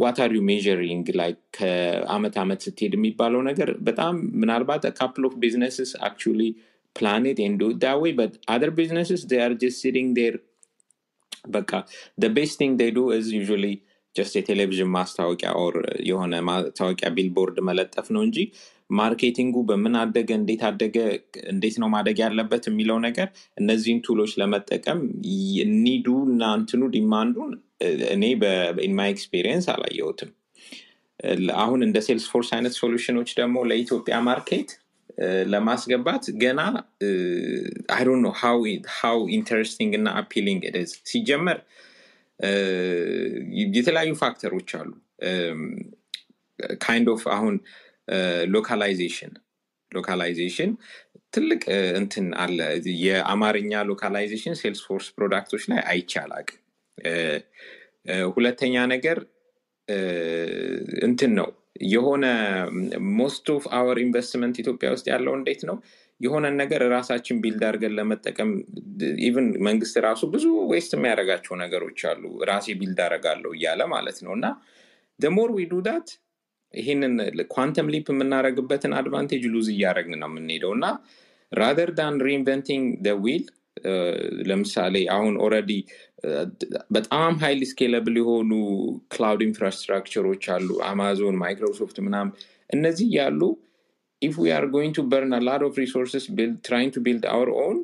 D: what are you measuring like ከአመት ስትሄድ የሚባለው ነገር በጣም ምናልባት a couple of businesses actually plan it and do it that way but other businesses they are just sitting there በቃ the best thing they do is usually just a television ማስታወቂያ or የሆነ ማስታወቂያ ቢልቦርድ መለጠፍ ነው እንጂ ማርኬቲንጉ በምን አደገ እንዴት ነው ማደግ ያለበት የሚለው ነገር እነዚህን ቱሎች ለመጠቀም ኒዱ እና እንትኑ ዲማንዱን እኔ in my experience አላየሁትም አሁን እንደ ሴልስፎርስ አይነት ሶሉሽኖች ደግሞ ለኢትዮጵያ ማርኬት ለማስገባት ገና I don't know how interesting and appealing it is ሲጀመር የተለያዩ ፋክተሮች አሉ kind of አሁን ሎካላይዜሽን ትልቅ እንትን አለ የአማርኛ ሎካላይዜሽን ሴልስፎርስ ፕሮዳክቶች ላይ አይቻላቅ ሁለተኛ ነገር እንትን ነው የሆነ most of our investment ኢትዮጵያ ውስጥ ያለው እንዴት ነው የሆነ ነገር ራሳችን ቢልድ አድርገን ለመጠቀም even መንግስት ራሱ ብዙ ዌስት የሚያደርጋቸው ነገሮች አሉ ራሴ ቢልድ አደርጋለሁ እያለ ማለት ነውና the more we do that ይሄንን ኳንተም ሊፕ የምናደርግበትን አድቫንቴጅ ሉዝ እያደረግን ነው የምንሄደውና rather than reinventing the wheel ለምሳሌ አሁን already በጣም highly scalable የሆኑ cloud infrastructureዎች አሉ አማዞን ማይክሮሶፍት ምናምን እነዚህ ያሉ if we are going to burn a lot of resources trying to build our own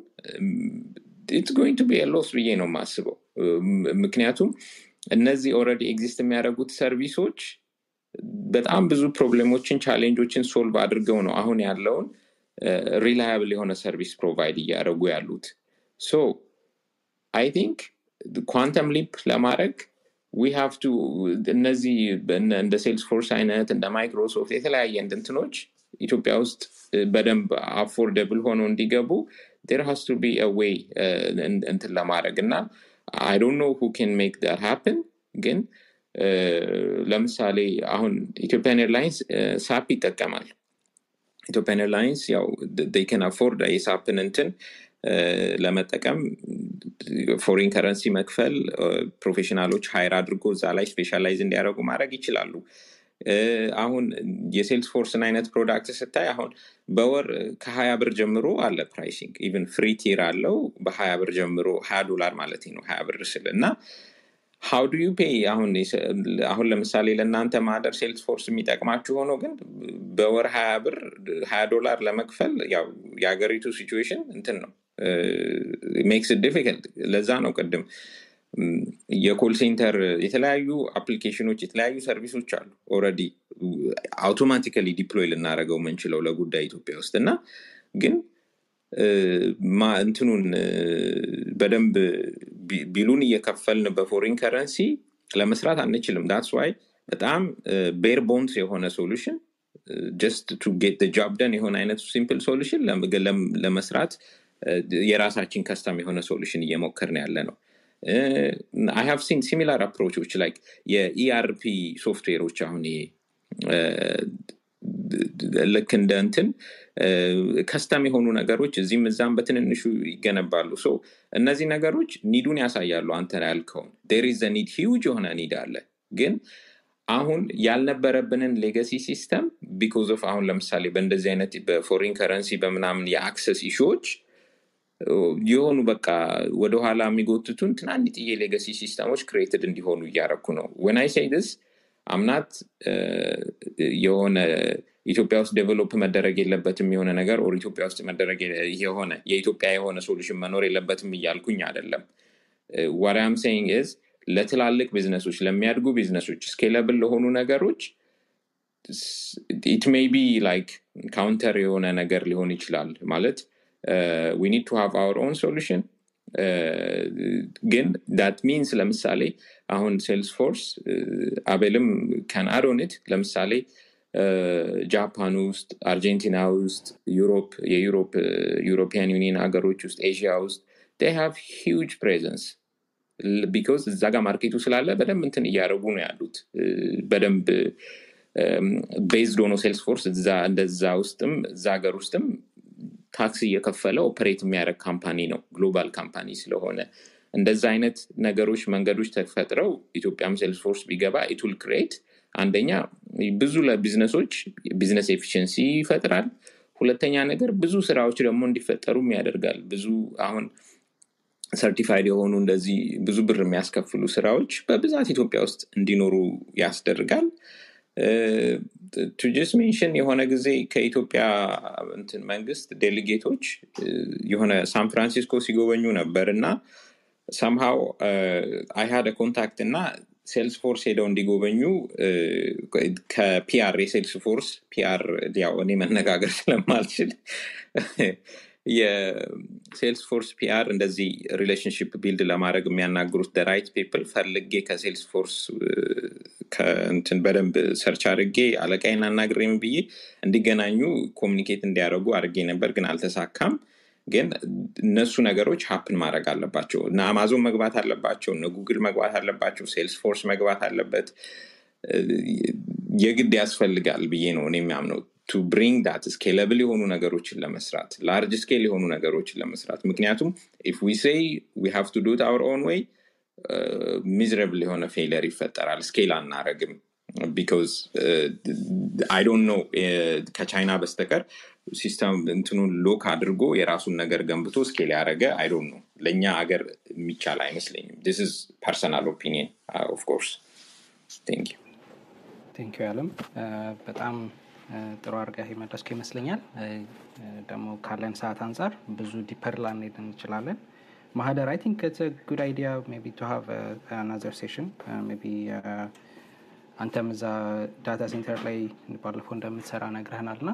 D: it's going to be a loss ብዬ ነው ማስበው ምክንያቱም እነዚህ already exist የሚያደርጉት ሰርቪሶች በጣም ብዙ ፕሮብሌሞችን ቻሌንጆችን ሶልቭ አድርገው ነው አሁን ያለውን ሪላያብል የሆነ ሰርቪስ ፕሮቫይድ እያደረጉ ያሉት so I think the quantum leap ለማድረግ we have to እነዚህ እንደ Salesforce አይነት እንደ Microsoft የተለያየ እንትኖች ኢትዮጵያ ውስጥ በደንብ affordable ሆኖ እንዲገቡ there has to be a way እንትን ለማድረግና I don't know who can make that happen ግን ለምሳሌ አሁን Ethiopian Airlines SAP ይጠቀማል Ethiopian Airlines ያው they can afford a SAP እንትን ለመጠቀም foreign currency መክፈል ፕሮፌሽናሎች ሃይር አድርጎ እዛ ላይ ስፔሻላይዝ እንዲያደርጉ ማድረግ ይችላሉ አሁን የሴልስፎርስን አይነት ፕሮዳክት ስታይ አሁን በወር ከ20 ብር ጀምሮ አለ ፕራይሲንግ ኢቭን ፍሪ ቲር አለው በ20 ብር ጀምሮ $20 ማለት ነው 20 ብር ስለና how do you pay አሁን ለምሳሌ ለእናንተ ማደር ሴልስፎርስ የሚጠቅማችሁ ሆኖ ግን በወር $20 ብር $20 ለመክፈል ያው የሀገሪቱ ሲቹዌሽን እንትን ነው makes it difficult ለዛ ነው ቀደም የኮል ሴንተር የተለያዩ አፕሊኬሽኖች የተለያዩ ሰርቪሶች አሉ ኦሬዲ አውቶማቲካሊ ዲፕሎይ ልናደርገው የምንችለው ለጉዳይ ኢትዮጵያ ውስጥና ግን እንትኑን በደንብ ቢሉን እየከፈልን በፎሪን ከረንሲ ለመስራት አንችልም that's why በጣም bare bones የሆነ ሶሉሽን just to get the job done የሆነ አይነት ሲምፕል ሶሉሽን ለመስራት የራሳችን ከስተም የሆነ ሶሉሽን እየሞከርን ያለ ነው I have seen similar approaches like የERP ሶፍትዌሮች አሁን ልክ እንደ እንትን ከስተም የሆኑ ነገሮች እዚህም እዛም በትንንሹ ይገነባሉ so እነዚህ ነገሮች ኒዱን ያሳያሉ አንተ ያልከው there is a need huge የሆነ ኒድ አለ ግን አሁን ያልነበረብንን ሌጋሲ ሲስተም because of አሁን ለምሳሌ በእንደዚህ አይነት በፎሪን ከረንሲ በመናምን የአክሰስ ኢሹዎች የሆኑ በቃ ወደ ኋላ የሚጎትቱን ትናንት የሌጋሲ ሲስተሞች ክሬትድ እንዲሆኑ ያያረኩ ነው when I say this I'm not የሆነ ኢትዮጵያ ውስጥ ዴቨሎፕ መደረግ የለበትም የሆነ ነገር or ኢትዮጵያ ውስጥ መደረግ የሆነ የኢትዮጵያ የሆነ ሶሉሽን መኖር የለበትም ይያልኩኝ አይደለም what I'm saying is ለትላልቅ ቢዝነሶች ለሚያድጉ ቢዝነሶች scalable ለሆኑ ነገሮች it may be like counter የሆነ ነገር ሊሆን ይችላል ማለት we need to have our own solution ግን that means ለምሳሌ አሁን Salesforce አቤልም can add on it ለምሳሌ ጃፓን ውስጥ አርጀንቲና ውስጥ ዩሮፒያን ዩኒየን ሀገሮች ውስጥ ኤዥያ ውስጥ they have huge presence because እዛ ጋር ማርኬቱ ስላለ በደንብ እንትን እያደረጉ ነው ያሉት በደንብ based on Salesforce እንደዛ ውስጥም እዛ ሀገር ውስጥም ታክስ እየከፈለ ኦፐሬት የሚያደርግ ካምፓኒ ነው ግሎባል ካምፓኒ ስለሆነ እንደዛ አይነት ነገሮች መንገዶች ተፈጥረው ኢትዮጵያም Salesforce ቢገባ it will create አንደኛ ብዙ ለቢዝነሶች ቢዝነስ ኤፊሺየንሲ ይፈጥራል ሁለተኛ ነገር ብዙ ስራዎች ደግሞ እንዲፈጠሩ ያደርጋል ብዙ አሁን ሰርቲፋይድ የሆኑ እንደዚህ ብዙ ብር የሚያስከፍሉ ስራዎች በብዛት ኢትዮጵያ ውስጥ እንዲኖሩ ያስደርጋል to just mention የሆነ ጊዜ ከኢትዮጵያ እንትን መንግስት ዴሊጌቶች የሆነ ሳን ፍራንሲስኮ ሲጎበኙ ነበርና somehow I had a contact እና Salesforce ሄደው እንዲጎበኙ ከፒአር የሴልስፎርስ ፒአር ያው እኔ መነጋገር ስለማልችል የሴልስፎርስ ፒአር እንደዚህ ሪሌሽንሺፕ ቢልድ ለማድረግ የሚያናግሩት the right people ፈልጌ ከሴልስፎርስ ከእንትን በደንብ ሰርች አድርጌ አለቃዬን አናግሬም ብዬ እንዲገናኙ ኮሙኒኬት እንዲያደርጉ አድርጌ ነበር ግን አልተሳካም ግን እነሱ ነገሮች happen ማድረግ አለባቸው እና አማዞን መግባት አለባቸው እና ጉግል መግባት አለባቸው ሴልስፎርስ መግባት አለበት የግድ ያስፈልጋል ብዬ ነው እኔ የሚያምነው to bring that scalable የሆኑ ነገሮችን ለመስራት large scale የሆኑ ነገሮችን ለመስራት ምክንያቱም if we say we have to do it our own way miserable የሆነ failure ይፈጠራል scale አናረግም because I don't know ከቻይና በስተቀር ሲስተም እንትኑን ሎክ አድርጎ የራሱን ነገር ገንብቶ ስኬል ያደረገ I don't know ለኛ ሀገር የሚቻል አይመስለኝም this is personal opinion of course thank you
A: አለም በጣም ጥሩ አርጋህ ይመጣስከ ይመስለኛል ደግሞ ካለን ሰዓት አንፃር ብዙ ዲፐር ላንሄድ እንችላለን ማህደር I think it's a good idea maybe to have another session maybe አንተም እዛ ዳታ ሴንተር ላይ ባለፈው እንደምትሰራ ነግረህናልና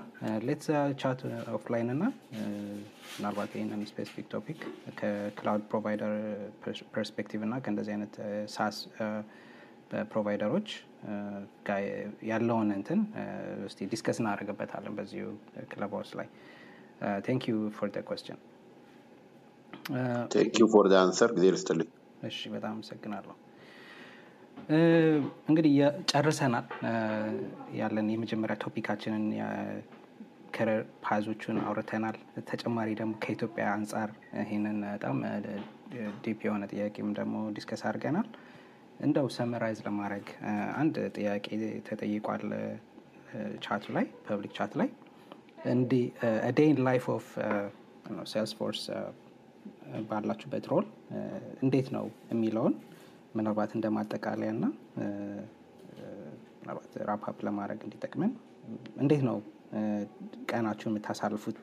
A: ሌትስ ቻት ኦፍላይን እና ምናልባት ይሄንን ስፔሲፊክ ቶፒክ ከክላውድ ፕሮቫይደር ፐርስፔክቲቭ እና ከእንደዚህ አይነት ሳስ ፕሮቫይደሮች ጋር ያለውን እንትን እስቲ ዲስከስ እናደርግበታለን በዚሁ ክለብ ሃውስ ላይ። Thank you for the question.
E: Thank you for the answer. ጊዜ ልስጥልኝ።
A: እሺ በጣም አመሰግናለሁ። እንግዲህ ጨርሰናል ያለን የመጀመሪያ ቶፒካችንን የከረር ፓዞቹን አውርተናል። ተጨማሪ ደግሞ ከኢትዮጵያ አንፃር ይሄንን በጣም ዲፕ የሆነ ጥያቄም ደግሞ ዲስከስ አድርገናል። እንደው ሰመራይዝ ለማድረግ አንድ ጥያቄ ተጠይቋል ቻቱ ላይ ፐብሊክ ቻት ላይ እንዲ a day in life of Salesforce ባላችሁበት ሮል እንዴት ነው የሚለውን ምናልባት እንደማጠቃለያና ምናልባት ራፕ አፕ ለማድረግ እንዲጠቅመን እንዴት ነው ቀናችሁን የምታሳልፉት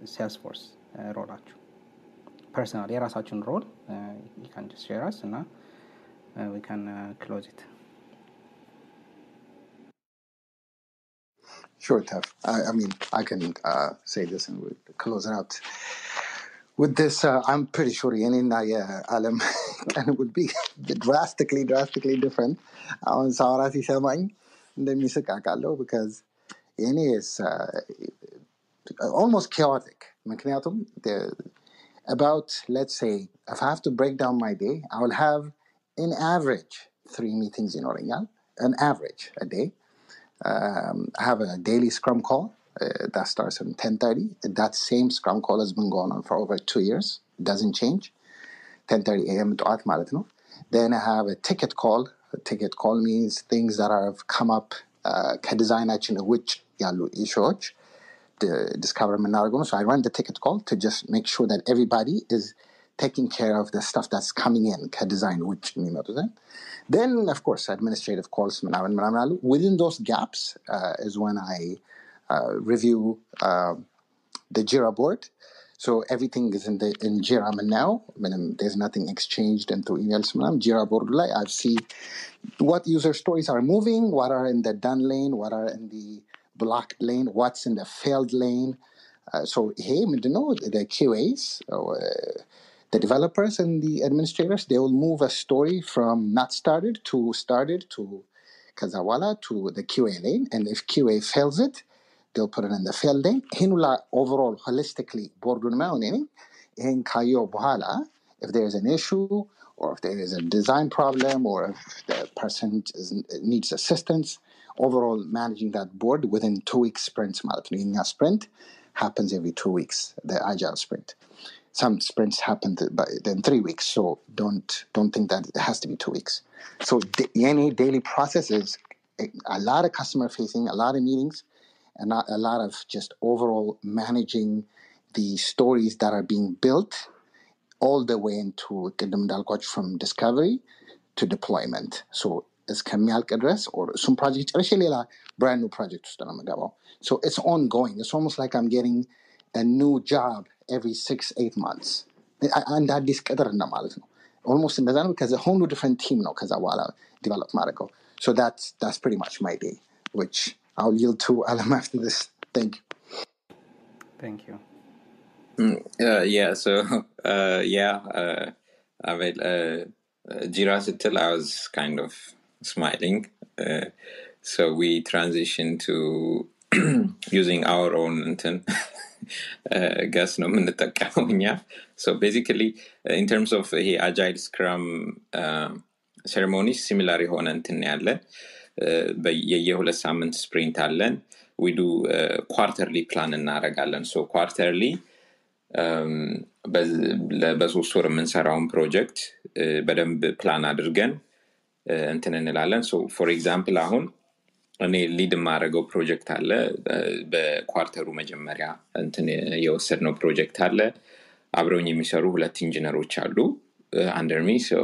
A: በሴልስፎርስ ሮላችሁ ፐርሰናል የራሳችሁን ሮል you can just share us እና we can close it.
B: Sure, Tef. I mean, I can say this and we'll close it out. With this, I'm pretty sure Alem would be drastically different. On Saurati Samang, the music Akalo, because any is almost chaotic. About, let's say, if I have to break down my day, I will have, in average, 3 meetings in Oringal, an average a day. I have a daily scrum call that starts at 10:30. That same scrum call has been going on for over 2 years. It doesn't change. 10:30 a.m. to Atmalatno. Then I have a ticket call. A ticket call means things that have come up design action which yalu issues discover menargo. So I run the ticket call to just make sure that everybody is taking care of the stuff that's coming in design which then of course administrative calls within those gaps is when I review the Jira board. So everything is in Jira now. There's nothing exchanged into emails. Jira board I see what user stories are moving, what are in the done lane, what are in the blocked lane, what's in the failed lane. So hey, the QAs the developers and the administrators, they will move a story from not started to Kazawala to the QA lane. And if QA fails it, they'll put it in the fail lane. Hinula overall, holistically, in Kayo Buhala, if there's an issue or if there is a design problem or if the person needs assistance, overall managing that board within 2 weeks sprints. A sprint happens every 2 weeks, the agile sprint. Some sprints happen in 3 weeks, so don't think that it has to be 2 weeks. So any daily process is a lot of customer facing, a lot of meetings, and not a lot of just overall managing the stories that are being built all the way into from discovery to deployment. So it's Kamial address or some project, actually a brand new project. So it's ongoing. It's almost like I'm getting a new job every 6-8 months. And that is almost in the because a whole new different team now because I want to develop Marico. So that's pretty much my day, which I'll yield to Alem after this. Thank you.
A: Thank you.
D: I mean, Jira Sitil, I was kind of smiling. So we transitioned to using our own guess no so basically in terms of agile scrum ceremonies similar የሆነ እንትን ያለ በየሁለት ሳምንት ስፕሪንት አለን we do quarterly plan እናደርጋለን so quarterly በሶስት ወር የምንሰራውን ፕሮጀክት በደንብ ፕላን አድርገን እንትን እንላለን so for example አሁን እኔ ሊድ ማረገው ፕሮጀክት አለ በኳርተሩ መጀመሪያ እንትን የወሰድነው ፕሮጀክት አለ አብረውኝ የሚሰሩ ሁለት ኢንጂነሮች አሉ under me so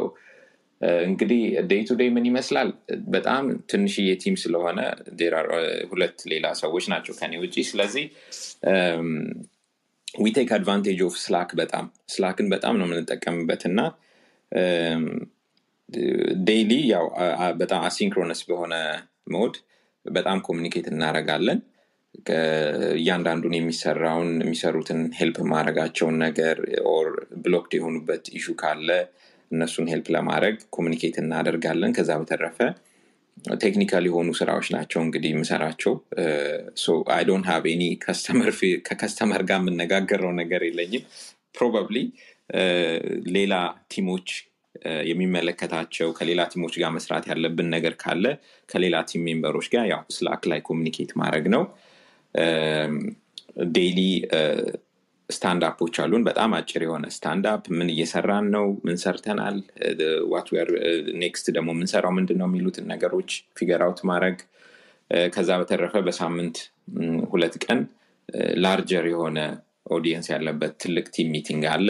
D: እንግዲህ day to day ምን ይመስላል በጣም ትንሽዬ ቲም ስለሆነ there are ሁለት ሌላ ሰዎች ናቸው ከኔ ውጪ ስለዚህ we take advantage of Slackን በጣም ነው የምንጠቀምበትና ዴይሊ ያው በጣም አሲንክሮነስ በሆነ ሞድ በጣም ኮሙኒኬት እናደርጋለን እያንዳንዱን የሚሰሩትን ሄልፕ ማድረጋቸውን ነገር ኦር ብሎክድ የሆኑበት ኢሹ ካለ እነሱን ሄልፕ ለማድረግ ኮሙኒኬት እናደርጋለን ከዛ በተረፈ ቴክኒካል የሆኑ ስራዎች ናቸው እንግዲህ የምሰራቸው so I don't have any ከከስተመር ጋር የምነጋገረው ነገር የለኝም probably ሌላ ቲሞች የሚመለከታቸው ከሌላ ቲሞች ጋር መስራት ያለብን ነገር ካለ ከሌላ ቲም ሜምበሮች ጋር ያው ስላክ ላይ ኮሙኒኬት ማድረግ ነው ዴይሊ ስታንድ አፖች አሉን በጣም አጭር የሆነ ስታንድ አፕ ምን እየሰራን ነው ምን ሰርተናል what we are next ደግሞ ምን ሰራው ምንድነው የሚሉትን ነገሮች ፊገር አውት ማድረግ ከዛ በተረፈ በሳምንት 2 ቀን ላርጀር የሆነ ኦዲየንስ ያለበት ትልቅ ቲም ሚቲንግ አለ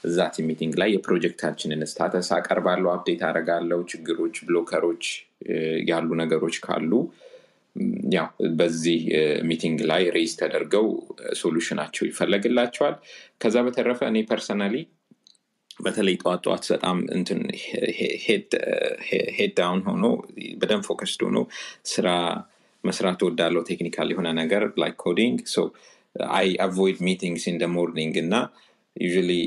D: እዛ ቲም ሚቲንግ ላይ የፕሮጀክታችንን ስታተስ አቀርባለሁ አፕዴት አደርጋለሁ ችግሮች ብሎከሮች ያሉ ነገሮች ካሉ ያው በዚህ ሚቲንግ ላይ ሬዝ ተደርገው ሶሉሽናቸው ይፈለግላቸዋል ከዛ በተረፈ እኔ ፐርሰናሊ በተለይ ጧት በጣም እንትን ሄድ ዳውን ሆኖ በደም ፎከስድ ሆኖ ስራ መስራት ወዳለው ቴክኒካል የሆነ ነገር like coding so I avoid meetings in the morning እና usually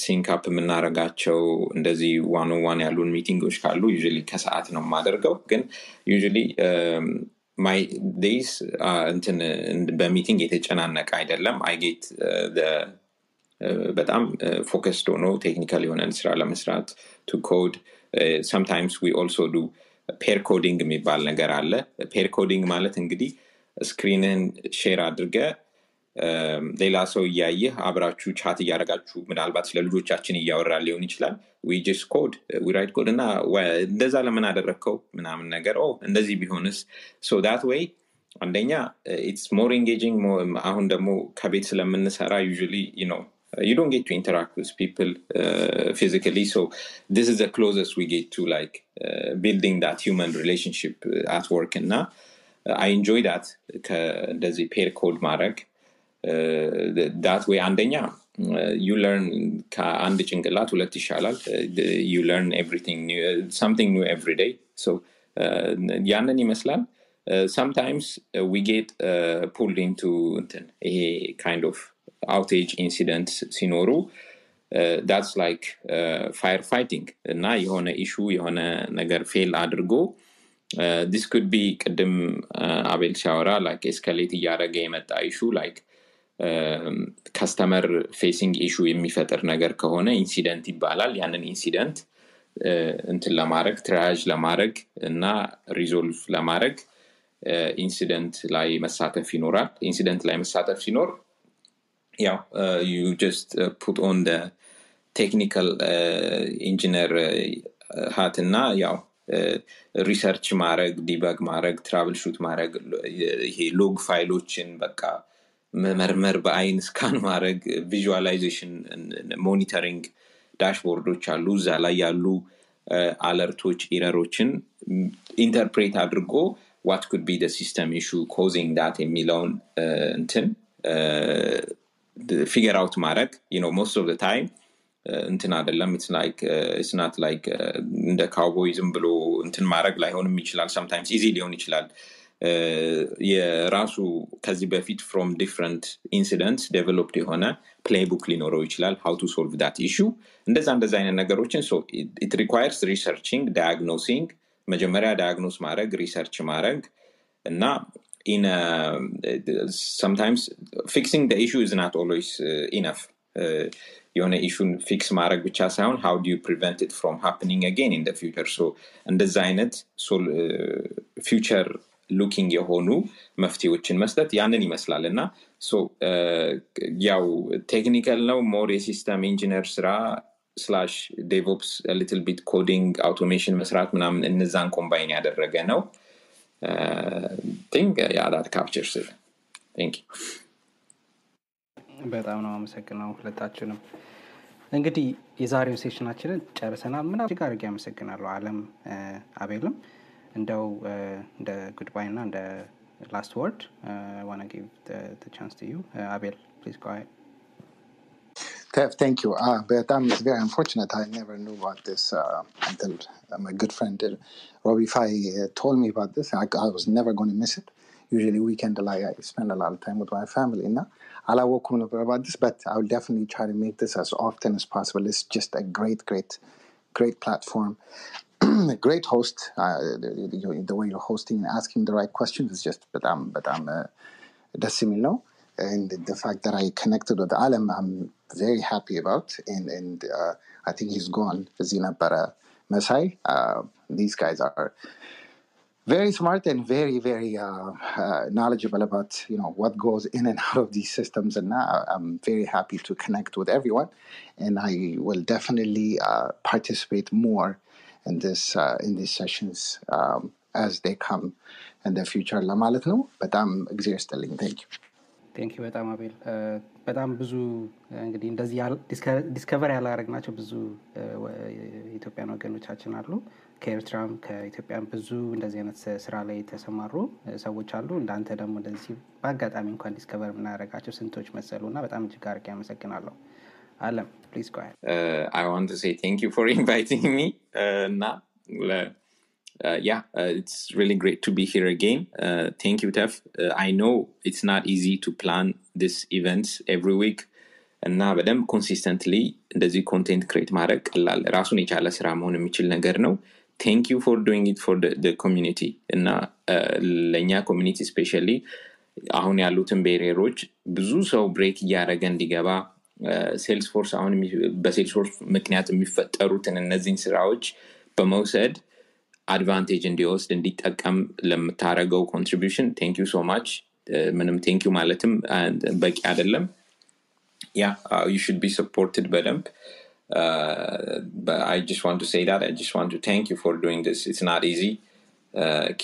D: sync up የምናረጋቸው እንደዚህ one on one ያሉን ሚቲንጎች ካሉ usually ከሰዓት ነው የማደርገው ግን usually my days እንትን በሚቲንግ የተጨናነቀ አይደለም I get the በጣም focused ሆኖ ቴክኒካል የሆነ ስራ ለመስራት to code sometimes we also do pair coding የሚባል ነገር አለ pair coding ማለት እንግዲህ ስክሪንን ሼር አድርገ ሌላ ሰው ያያየህ አብራችሁ ቻት ያደርጋችሁ ምናልባት ለልጆቻችን ያወራ ሊሆን ይችላል we just code we write code እና እንደዛ ለምን አደረከው ምናምን ነገር እንደዚህ ቢሆንስ so that way አንደኛ it's more engaging አሁን ደግሞ ከቤት ስለምንሰራ usually you don't get to interact with people physically so this is the closest we get to like building that human relationship at work and I enjoy that እንደዚህ pair code ማድረግ that way አንደኛ you learn ከአንድ ጭንቅላት ሁለት ይሻላል you learn everything new something new every day so ያንን ይመስላል sometimes we get pulled into ይሄ kind of outage incidents ሲኖሩ that's like firefighting እና የሆነ issue የሆነ ነገር fail አድርጎ this could be ቅድም አቤል ሲያወራ like escalate እያደረገ የመጣ issue like customer facing issue የሚፈጥር ነገር ከሆነ ኢንሲደንት ይባላል ያንን ኢንሲደንት እንትን ለማድረግ ትራያጅ ለማድረግ እና ሪዞልቭ ለማድረግ ኢንሲደንት ላይ መሳተፍ ይኖራል ኢንሲደንት ላይ መሳተፍ ሲኖር ያው you just put on the technical engineer hat እና ያው ሪሰርች ማድረግ ዲበግ ማድረግ ትራብል ሹት ማድረግ ይሄ ሎግ ፋይሎችን በቃ መመርመር በአይን ስካን ማድረግ ቪዥዋላይዜሽን ሞኒተሪንግ ዳሽቦርዶች አሉ እዛ ላይ ያሉ አለርቶች ኤረሮችን ኢንተርፕሬት አድርጎ what could be the system issue causing that የሚለውን እንትን figure out ማድረግ most of the time እንትን አይደለም it's not like እንደ ካውቦይዝም ብሎ እንትን ማድረግ ላይሆንም ይችላል sometimes easy ሊሆን ይችላል የራሱ ከዚህ በፊት from different incidents developed የሆነ playbook ሊኖረው ይችላል how to solve that issue እንደዛ አይነት ነገሮችን so it requires researching diagnosing መጀመሪያ diagnose ማድረግ research ማድረግ እና in sometimes fixing the issue is not always enough የሆነ ኢሹን ፊክስ ማድረግ ብቻ ሳይሆን how do you prevent it from happening again in the future so እንደዛ አይነት future looking የሆኑ መፍትሄዎችን መስጠት ያንን ይመስላልና so ያው ቴክኒካል ነው more የሲስተም ኢንጂነር ስራ / DevOps a little bit coding automation መስራት ምናምን እነዛን ኮምባይን ያደረገ ነው think that captures it thank you
A: በጣም ነው አመሰግናለሁ ሁለታችሁንም እንግዲህ የዛሬው ሴሽናችንን ጨርሰናል ምናምን ጋር ያመሰግናለሁ አለም አቤልም እንደው እንደ goodbye እና እንደ last word I want to give the chance to you Abel please go ahead
B: Thank you. But it's very unfortunate. I never knew about this until my good friend Robbie Fai told me about this. I was never going to miss it. Usually weekend, I spend a lot of time with my family. Now, I'll about this, but I'll definitely try to make this as often as possible. It's just a great platform. Great host. The way you're hosting and asking the right questions is just, but I'm decimino. And the fact that I connected with Alem, I'm very happy about. And I think he's gone. Zina para Messay. These guys are very smart and very, very knowledgeable about what goes in and out of these systems. And I'm very happy to connect with everyone. And I will definitely participate more in these sessions as they come in the future. But I'm exhausted. Thank you.
A: ቴንክ ዩ በጣም አቤል። በጣም ብዙ እንግዲህ እንደዚህ ዲስከቨር ያላረግናቸው ብዙ ኢትዮጵያን ወገኖቻችን አሉ። ከኤርትራም ከኢትዮጵያም ብዙ እንደዚህ አይነት ስራ ላይ የተሰማሩ ሰዎች አሉ። እንዳንተ ደግሞ እንደዚህ በአጋጣሚ እንኳን ዲስከቨር የምናደርጋቸው ስንቶች መሰሉና በጣም እጅግ አድርጌ አመሰግናለሁ። Alem, please go ahead.
D: I want to say thank you for inviting me. It's really great to be here again. Thank you, Tef. I know it's not easy to plan these events every week. And now, but consistently, እንደዚህ content create ማድረግ ቀላል ራሱን የቻለ ስራ መሆን የሚችል ነገር ነው። Thank you for doing it for the community. እና ለኛ community especially አሁን ያሉትን ቤሪየሮች ብዙ ሰው ብሬክ እያደረገ እንዲገባ ሴልስፎርስ አሁን በሴልስፎርስ ምክንያት የሚፈጠሩትን እነዚህን ስራዎች በመውሰድ advantage እንዲወስድ እንዲጠቀም ለምታረገው contribution thank you so much. ምንም thank you ማለትም በቂ አይደለም. You should be supported በደንብ. But I just want to say that I just want to thank you for doing this. It's not easy.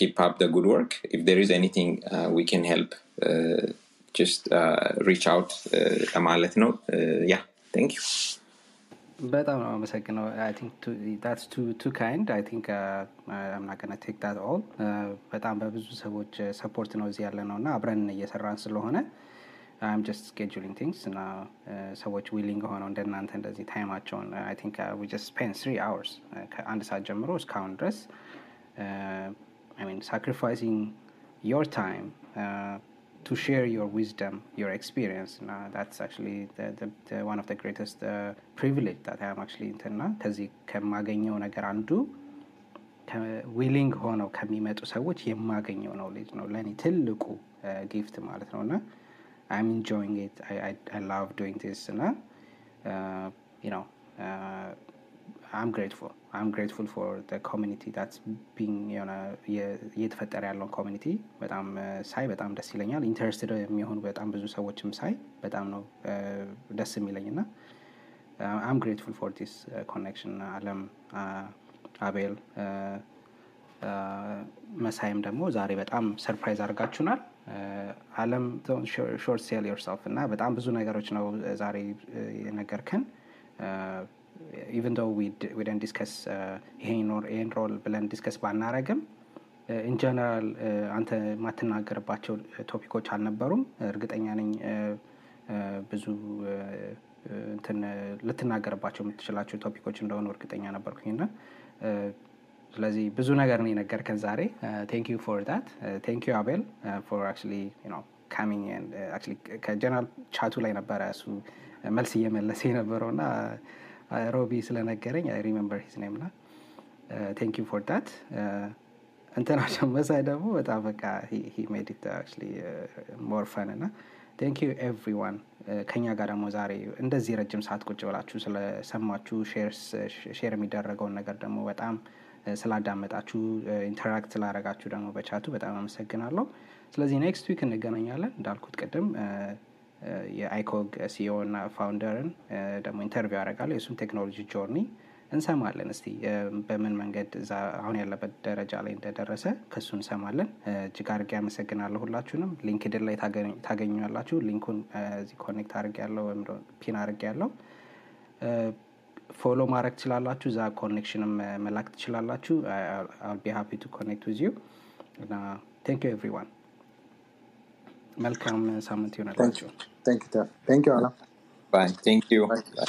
D: Keep up the good work. If there is anything we can help, just reach out ማለት ነው. Thank you.
A: በጣም ነው አመሰግናለሁ. I think that's too kind. I think I'm not going to take that all. በጣም በብዙ ሰዎች ሰፖርት ነው እዚህ ያለ ነውና አብረን እየሰራን ስለሆነ I'm just scheduling things እና ሰዎች willing ሆነው እንደናንተ እንደዚህ ታይማቸውን I think we just spent 3 hours ከአንድ ሰዓት ጀምሮ እስካሁን ድረስ I mean sacrificing your time to share your wisdom, your experience. That's actually the one of the greatest privilege that I am actually intena ከዚህ ከማገኘው ነገር አንዱ willing ሆነው ከሚመጡ ሰዎች የማገኘው knowledge ነው ለኔ ትልቁ gift ማለት ነውና I'm enjoying it. I love doing this እና I'm grateful for the community that's being እየተፈጠረ ያለው community በጣም ሳይ በጣም ደስ ይለኛል። ኢንተረስትድ የሚሆኑ በጣም ብዙ ሰዎችም ሳይ በጣም ነው ደስ የሚለኝና I'm grateful for this connection. Alem, Abel, መሳይም ደግሞ ዛሬ በጣም ሰርፕራይዝ አድርጋችሁናል። Alem, don't short sell yourself እና በጣም ብዙ ነገሮች ነው ዛሬ የነገርከን። Even though we didn't discuss ይሄን ሮል ብለን ዲስከስ ባናረግም in general አንተ ማትናገርባቸው ቶፒኮች አልነበሩም። እርግጠኛ ነኝ ብዙ ልትናገርባቸው የምትችላቸው ቶፒኮች እንደሆኑ እርግጠኛ ነበርኩኝና ስለዚህ ብዙ ነገር ነው የነገርከን ዛሬ። Thank you for that. Thank you Abel for actually coming and actually ከጀነራል ቻቱ ላይ ነበረ እሱ መልስ እየመለሰ የነበረውና ሮቢ ስለነገረኝ I remember his name ና thank you for that. እንተናቸው መሳይ ደግሞ በጣም በቃ he made it actually more fun እና thank you everyone. ከኛ ጋር ደግሞ ዛሬ እንደዚህ ረጅም ሰዓት ቁጭ ብላችሁ ስለሰማችሁ ሼር የሚደረገውን ነገር ደግሞ በጣም ስላዳመጣችሁ ኢንተራክት ስላደረጋችሁ ደግሞ በቻቱ በጣም አመሰግናለሁ። ስለዚህ ኔክስት ዊክ እንገናኛለን። እንዳልኩት ቅድም የአይኮግ ሲኢኦ እና ፋውንደርን ደግሞ ኢንተርቪው ያደርጋለሁ። የሱን ቴክኖሎጂ ጆርኒ እንሰማለን። እስቲ በምን መንገድ አሁን ያለበት ደረጃ ላይ እንደደረሰ ከሱ እንሰማለን። እጅግ አድርጌ አመሰግናለሁ ሁላችሁንም። ሊንክድን ላይ ታገኙኛላችሁ። ሊንኩን እዚህ ኮኔክት አድርጌያለሁ ወይም ፒን አድርጌያለሁ። ፎሎ ማድረግ ትችላላችሁ። እዛ ኮኔክሽንም መላክ ትችላላችሁ። I'll be happy to connect with you. Thank you everyone. መልካም ሳምንት ይሁንላችሁ።
B: Thank you Alem.
D: Bye. Thank you.
E: Bye.